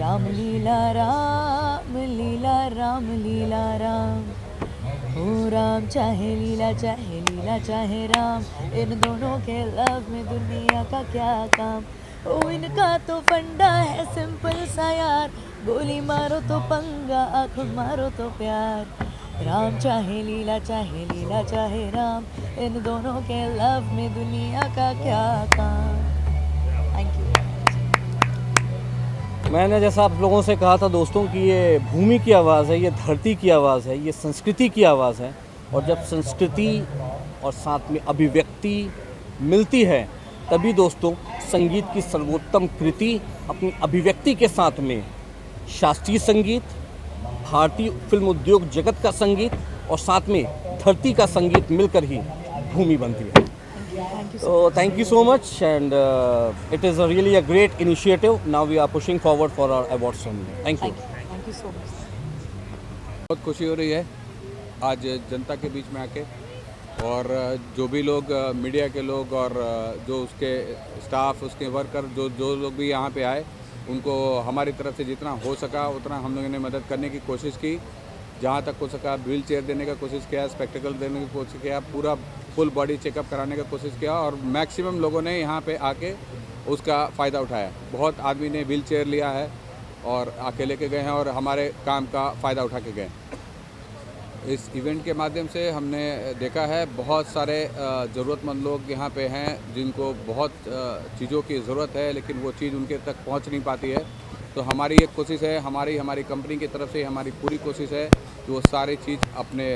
राम लीला राम लीला राम लीला राम। ओ राम चाहे लीला चाहे राम, इन दोनों के लव में दुनिया का क्या काम। ओ इनका तो फंडा है सिंपल सा यार, गोली मारो तो पंगा, आँख मारो तो प्यार। राम चाहे लीला चाहे राम, इन दोनों के लव में दुनिया का क्या काम। Thank you. मैंने जैसा आप लोगों से कहा था दोस्तों कि ये भूमि की आवाज़ है, ये धरती की आवाज़ है, ये संस्कृति की आवाज़ है। और जब संस्कृति और साथ में अभिव्यक्ति मिलती है तभी दोस्तों संगीत की सर्वोत्तम कृति अपनी अभिव्यक्ति के साथ में शास्त्रीय संगीत, भारतीय फिल्म उद्योग जगत का संगीत और साथ में धरती का संगीत मिलकर ही भूमि बनती है। So thank you so much, and it is really a great initiative. Now we are pushing forward for our award ceremony. Thank you. Thank you so much. बहुत खुशी हो रही है आज जनता के बीच में आके, और जो भी लोग मीडिया के लोग और जो उसके स्टाफ, उसके वर्कर, जो लोग भी यहाँ पे आए, उनको हमारी तरफ से जितना हो सका उतना हम लोगों ने मदद करने की कोशिश की। जहाँ तक हो सका व्हील चेयर देने का कोशिश किया, स्पेक्टिकल देने की कोशिश किया, पूरा फुल बॉडी चेकअप कराने का कोशिश किया, और मैक्सिमम लोगों ने यहाँ पे आके उसका फ़ायदा उठाया। बहुत आदमी ने व्हील चेयर लिया है और आके लेके गए हैं और हमारे काम का फ़ायदा उठा के गए। इस इवेंट के माध्यम से हमने देखा है बहुत सारे ज़रूरतमंद लोग यहाँ पे हैं जिनको बहुत चीज़ों की ज़रूरत है, लेकिन वो चीज़ उनके तक पहुँच नहीं पाती है। तो हमारी एक कोशिश है, हमारी कंपनी की तरफ से हमारी पूरी कोशिश है कि वो सारी चीज़ अपने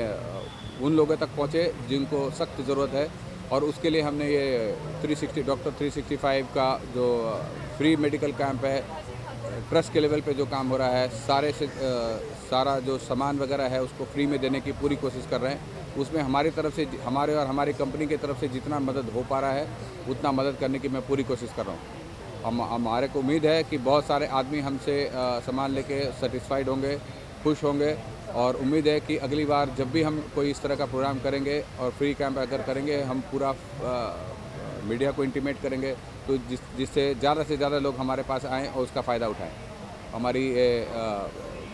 उन लोगों तक पहुँचे जिनको सख्त ज़रूरत है, और उसके लिए हमने ये डॉक्टर 365 का जो फ्री मेडिकल कैंप है, ट्रस्ट के लेवल पे जो काम हो रहा है, सारा जो सामान वगैरह है उसको फ्री में देने की पूरी कोशिश कर रहे हैं। उसमें हमारी तरफ से, हमारे और हमारी कंपनी की तरफ से जितना मदद हो पा रहा है उतना मदद करने की मैं पूरी कोशिश कर रहा हूँ। हमारे को उम्मीद है कि बहुत सारे आदमी हमसे सामान लेके सेटिस्फाइड होंगे, खुश होंगे, और उम्मीद है कि अगली बार जब भी हम कोई इस तरह का प्रोग्राम करेंगे और फ्री कैंप अगर करेंगे, हम पूरा मीडिया को इंटीमेट करेंगे तो जिससे ज़्यादा से ज़्यादा लोग हमारे पास आएँ और उसका फ़ायदा उठाएं। हमारी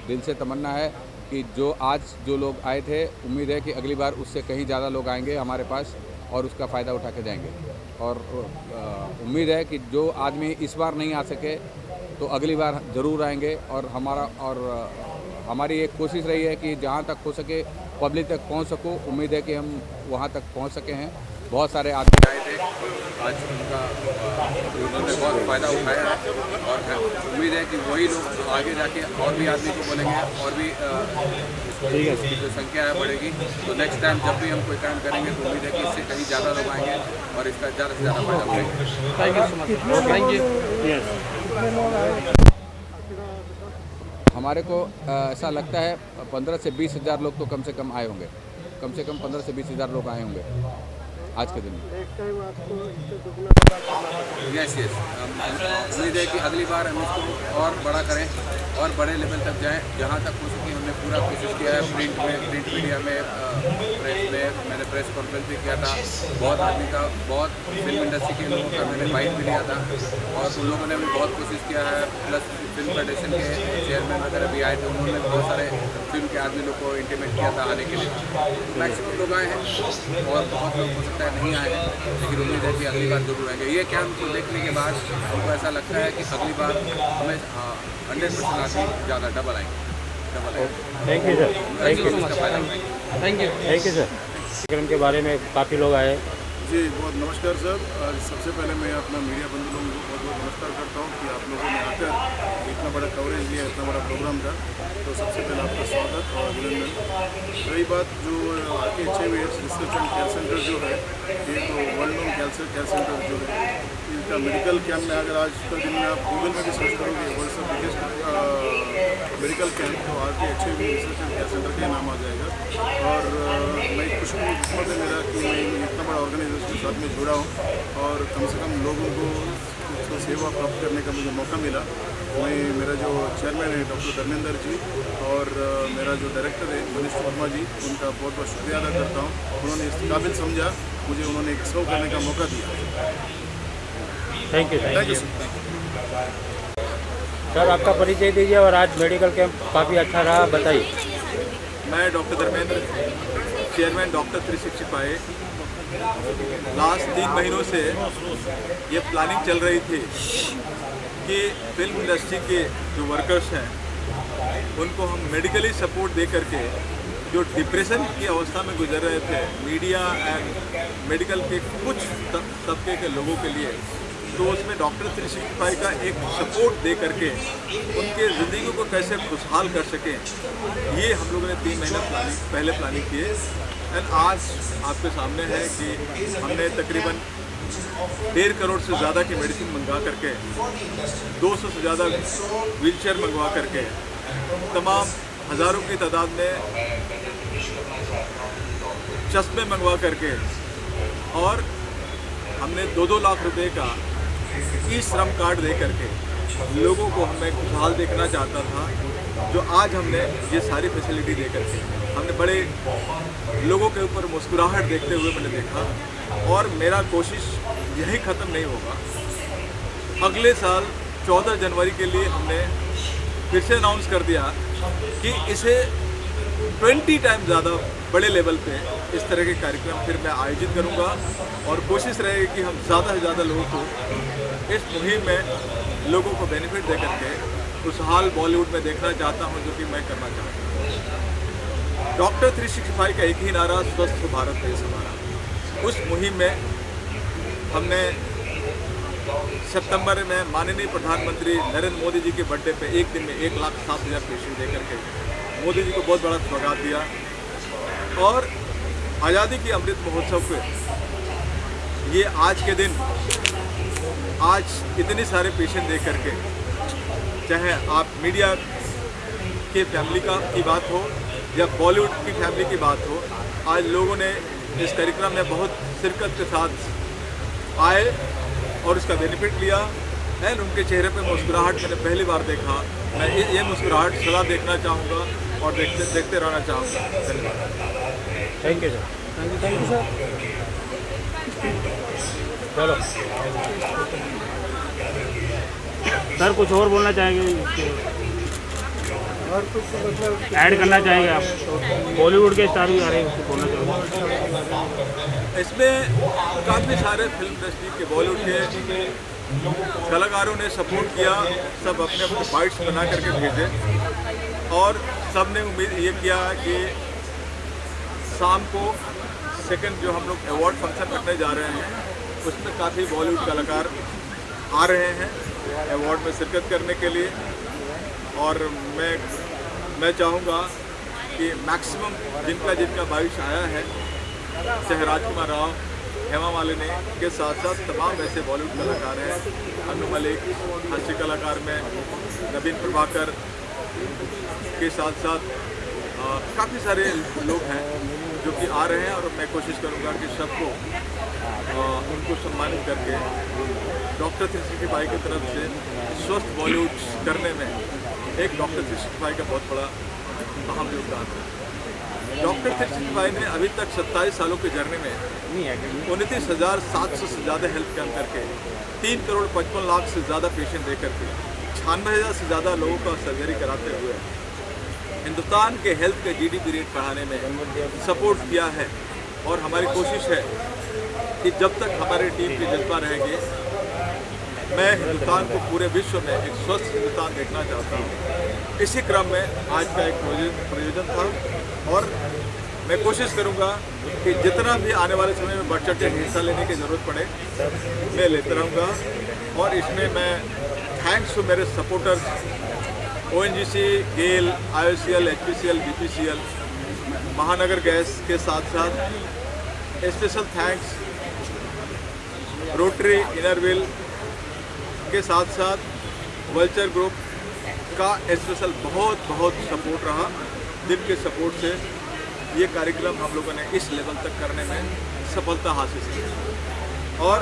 दिल से तमन्ना है कि जो लोग आए थे, उम्मीद है कि अगली बार उससे कहीं ज़्यादा लोग आएंगे हमारे पास और उसका फ़ायदा उठा के जाएंगे। और उम्मीद है कि जो आदमी इस बार नहीं आ सके तो अगली बार ज़रूर आएंगे, और हमारी एक कोशिश रही है कि जहाँ तक हो सके पब्लिक तक पहुँच सकूँ। उम्मीद है कि हम वहाँ तक पहुँच सके हैं। बहुत सारे आदमी आए थे आज, उन्होंने बहुत फ़ायदा उठाया है, और उम्मीद है कि वही लोग आगे जाके और भी आदमी को बोलेंगे और भी इसकी जो संख्या है बढ़ेगी। तो नेक्स्ट टाइम जब भी हम कोई काम करेंगे तो उम्मीद है कि इससे कहीं ज़्यादा लोग आएंगे और इसका ज़्यादा से ज़्यादा फायदा उठाएंगे। Thank you so much. Thank you. हमारे को ऐसा लगता है 15 से 20 हज़ार लोग तो कम से कम आए होंगे, कम से कम 15 से 20 हज़ार लोग आए होंगे आज के दिन में। यस उम्मीद है कि अगली बार हम इसको और बड़ा करें और बड़े लेवल तक जाएं। जहां तक हो सके हमने पूरा कोशिश किया है। प्रिंट मीडिया में, प्रेस में मैंने प्रेस कॉन्फ्रेंस भी किया था। बहुत आदमी का, बहुत फिल्म इंडस्ट्री के लोगों का मैंने बाइट भी लिया था, और उन लोगों ने भी बहुत कोशिश किया है। प्लस फिल्म फेडरेशन के चेयरमैन वगैरह भी आए थे, उन्होंने बहुत सारे फिल्म के आदमी लोग को इंटीमेट किया था आने के लिए। मैक्सिमम लोग आए हैं और बहुत लोग हो सकता है नहीं आए हैं, लेकिन उम्मीद है कि अगली बार जरूर आएंगे। ये कैंप को देखने के बाद हमको ऐसा लगता है कि अगली बार हमें 100% आदमी ज़्यादा डबल आएंगे। Thank you sir. Thank you sir. कार्यक्रम के बारे में काफ़ी लोग आए। जी बहुत नमस्कार सर। सबसे पहले मैं अपना मीडिया बंधु लोगों को बहुत बहुत नमस्कार करता हूँ कि आप लोगों ने आकर इतना बड़ा कवरेज लिया, इतना बड़ा प्रोग्राम का, तो सबसे पहले आपका स्वागत और अभिनंदन। रही बात जो आके HIVs research and care centre जो है, ये तो world known cancer care centre जो है, इनका मेडिकल कैंप में अगर आज के दिन में आप गूगल में भी सर्च करोगे वर्ल्ड का बिगेस्ट मेडिकल कैंप, तो आके HIV research and care centre का नाम आ जाएगा। और मैं खुशकिस्मत है मेरा कि मैं इतना बड़ा ऑर्गेनाइजेशन के साथ में जुड़ा हूँ और कम से कम लोगों को सेवा प्राप्त करने का मुझे मौका मिला। मैं, मेरा जो चेयरमैन है डॉक्टर धर्मेंद्र जी और मेरा जो डायरेक्टर है मनीष वर्मा जी, उनका बहुत बहुत शुक्रिया अदा करता हूँ। उन्होंने इस काबिल समझा, मुझे उन्होंने एक सर्व करने का मौका दिया। Thank you sir. आपका परिचय दीजिए और आज मेडिकल कैंप काफ़ी अच्छा रहा, बताइए। मैं doctor Dharmendra, chairman doctor 365। Last 3 महीनों से ये प्लानिंग चल रही थी कि फिल्म इंडस्ट्री के जो वर्कर्स हैं उनको हम मेडिकली सपोर्ट दे करके जो डिप्रेशन की अवस्था में गुजर रहे थे, मीडिया एंड मेडिकल के कुछ तबके के लोगों के लिए, तो उसमें डॉक्टर 365 का एक सपोर्ट दे करके उनके ज़िंदगी को कैसे खुशहाल कर सकें, ये हम लोगों ने 3 महीना पहले प्लानिंग किए। एंड आज आपके सामने है कि हमने तकरीबन 1.5 करोड़ से ज़्यादा की मेडिसिन मंगवा करके, 200 से ज़्यादा व्हीलचेयर मंगवा करके, तमाम हज़ारों की तादाद में चश्मे मंगवा करके और हमने 2-2 लाख रुपए का ई श्रम कार्ड दे करके लोगों को हमें खुशहाल देखना चाहता था, जो आज हमने ये सारी फैसिलिटी दे करके हमने बड़े लोगों के ऊपर मुस्कुराहट देखते हुए मैंने देखा। और मेरा कोशिश यही ख़त्म नहीं होगा। अगले साल 14 जनवरी के लिए हमने फिर से अनाउंस कर दिया कि इसे 20 टाइम ज़्यादा बड़े लेवल पे इस तरह के कार्यक्रम फिर मैं आयोजित करूंगा और कोशिश रहेगी कि हम ज़्यादा से ज़्यादा लोगों को इस मुहिम में लोगों को बेनिफिट दे करके खुशहाल बॉलीवुड में देखना चाहता हूं, जो कि मैं करना चाहता हूं। डॉक्टर 365 का एक ही नारा, स्वस्थ भारत देश हमारा। उस मुहिम में हमने सितंबर में माननीय प्रधानमंत्री नरेंद्र मोदी जी के बर्थडे पे एक दिन में 1,07,000 पेशेंट दे करके मोदी जी को बहुत बड़ा स्वागत दिया। और आज़ादी की अमृत महोत्सव पे ये आज के दिन आज इतने सारे पेशेंट दे करके, चाहे आप मीडिया के फैमिली की बात हो या बॉलीवुड की फैमिली की बात हो, आज लोगों ने इस कार्यक्रम में बहुत शिरकत के साथ आए और इसका बेनिफिट लिया है। उनके चेहरे पे मुस्कुराहट मैंने पहली बार देखा। मैं ये मुस्कुराहट सदा देखना चाहूँगा और देखते रहना चाहूँगा। धन्यवाद। Thank you sir. Thank you sir. चलो सर, कुछ और बोलना चाहेंगे? और कुछ मतलब ऐड करना चाहेंगे आप? बॉलीवुड के स्टार भी आ रहे हैं, उसको बोलना चाहेंगे? इसमें काफ़ी सारे फिल्म इंडस्ट्री के बॉलीवुड के कलाकारों ने सपोर्ट किया। सब अपने अपने बाइट्स बना करके भेजे और सब ने उम्मीद ये किया कि शाम को सेकंड जो हम लोग अवार्ड फंक्शन रखने जा रहे हैं उसमें काफ़ी बॉलीवुड कलाकार आ रहे हैं अवार्ड में शिरकत करने के लिए। और मैं चाहूँगा कि मैक्सिमम जिनका बारिश आया है, चाहे राजकुमार राव, हेमा मालिनी के साथ साथ तमाम ऐसे बॉलीवुड कलाकार हैं, अनु मलिक, हास्य कलाकार में नवीन प्रभाकर के साथ साथ काफ़ी सारे लोग हैं जो कि आ रहे हैं। और मैं कोशिश करूँगा कि सबको उनको सम्मानित करके डॉक्टर 365 की तरफ से स्वस्थ बॉलीवुड करने में एक डॉक्टर 365 का बहुत बड़ा अहम योगदान है। डॉक्टर 365 ने अभी तक 27 सालों की जर्नी में 29,700 से ज़्यादा हेल्थ कैम्प करके 3 करोड़ 55 लाख से ज़्यादा पेशेंट दे करके 96,000 से ज़्यादा लोगों का सर्जरी कराते हुए हिंदुस्तान के हेल्थ के GDP रेट बढ़ाने में सपोर्ट किया है। और हमारी कोशिश है कि जब तक हमारी टीम के जज्बा रहेंगे, मैं हिंदुस्तान को पूरे विश्व में एक स्वस्थ हिंदुस्तान देखना चाहता हूँ। इसी क्रम में आज का एक प्रयोजन था और मैं कोशिश करूँगा कि जितना भी आने वाले समय में बढ़ चढ़ के हिस्सा लेने की ज़रूरत पड़े मैं लेता रहूँगा। और इसमें मैं थैंक्स टू मेरे सपोर्टर्स ONGC, गेल, IOCL, HPCL, BPCL, महानगर गैस के साथ साथ स्पेशल थैंक्स रोटरी इनरविल के साथ साथ वल्चर ग्रुप का स्पेशल बहुत सपोर्ट रहा। जिनके सपोर्ट से ये कार्यक्रम हम लोगों ने इस लेवल तक करने में सफलता हासिल की। और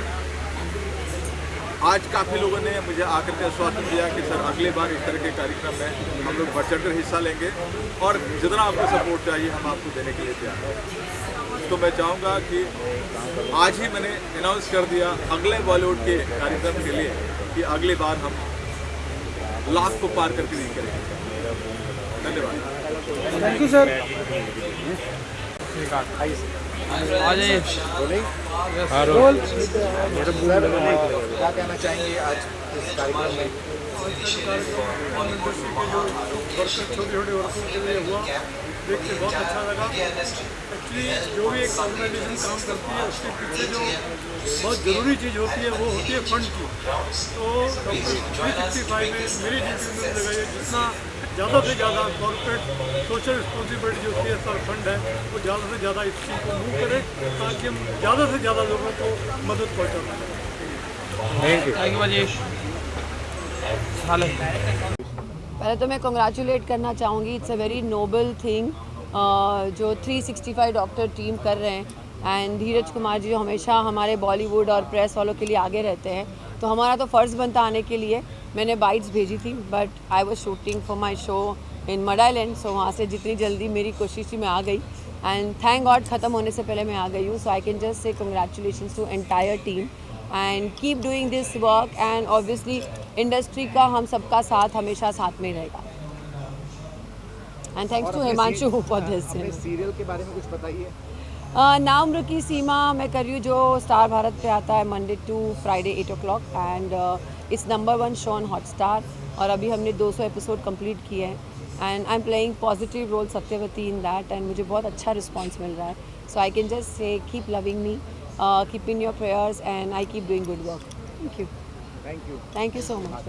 आज काफ़ी लोगों ने मुझे आकर के आश्वासन दिया कि सर अगली बार इस तरह के कार्यक्रम में हम लोग बढ़ चढ़ कर हिस्सा लेंगे और जितना आपको सपोर्ट चाहिए हम आपको देने के लिए तैयार हैं। तो मैं चाहूँगा कि आज ही मैंने अनाउंस कर दिया अगले बॉलीवुड के कार्यक्रम के लिए कि अगली बार हम लाख को पार करके नहीं करेंगे। धन्यवाद। Thank you sir. क्या कहना चाहेंगे आज इस कार्यक्रम में? इंडस्ट्री के जो वर्कर छोटे वर्करों के लिए हुआ देख के बहुत अच्छा लगा। एक्चुअली जो भी एक ऑर्गेनाइजेशन काम करती है उसके पीछे जो बहुत ज़रूरी चीज़ होती है वो होती है फंड की। तो डॉक्टर 365 में मेरी ड्यूटी में लगाई जितना ज़्यादा से ज़्यादा कॉर्पोरेट सोशल रिस्पॉन्सिबिलिटी जो CSR फंड है वो ज़्यादा से ज़्यादा इस चीज़ को मूव करे ताकि हम ज़्यादा से ज़्यादा लोगों को मदद पहुँचा सकें। Thank you. राजेश। पहले तो मैं कंग्रेचुलेट करना चाहूँगी, it's a very noble thing जो 365 डॉक्टर टीम कर रहे हैं। एंड धीरज कुमार जी जो हमेशा हमारे बॉलीवुड और प्रेस वालों के लिए आगे रहते हैं, तो हमारा तो फ़र्ज़ बनता आने के लिए। मैंने बाइट्स भेजी थी but I was shooting for my show in Madh Island, so वहाँ से जितनी जल्दी मेरी कोशिश थी मैं आ गई एंड थैंक गॉड ख़त्म होने से पहले मैं आ गई हूँ। So I can just say congratulations to entire team and keep doing this work and obviously industry का हम सबका साथ हमेशा साथ में रहेगा। And thanks to Himanshu for this. Serial के बारे में कुछ बताइए। नाउम्र की सीमा मैं कर रही हूँ जो स्टार भारत पे आता है Monday to Friday 8 o'clock and it's number 1 show on Hotstar और अभी हमने 200 एपिसोड कंप्लीट किए हैं and I am playing positive role Satyavati in that and मुझे बहुत अच्छा रिस्पॉन्स मिल रहा है। So I can just say keep loving me, keep in your prayers and I keep doing good work. Thank you so much.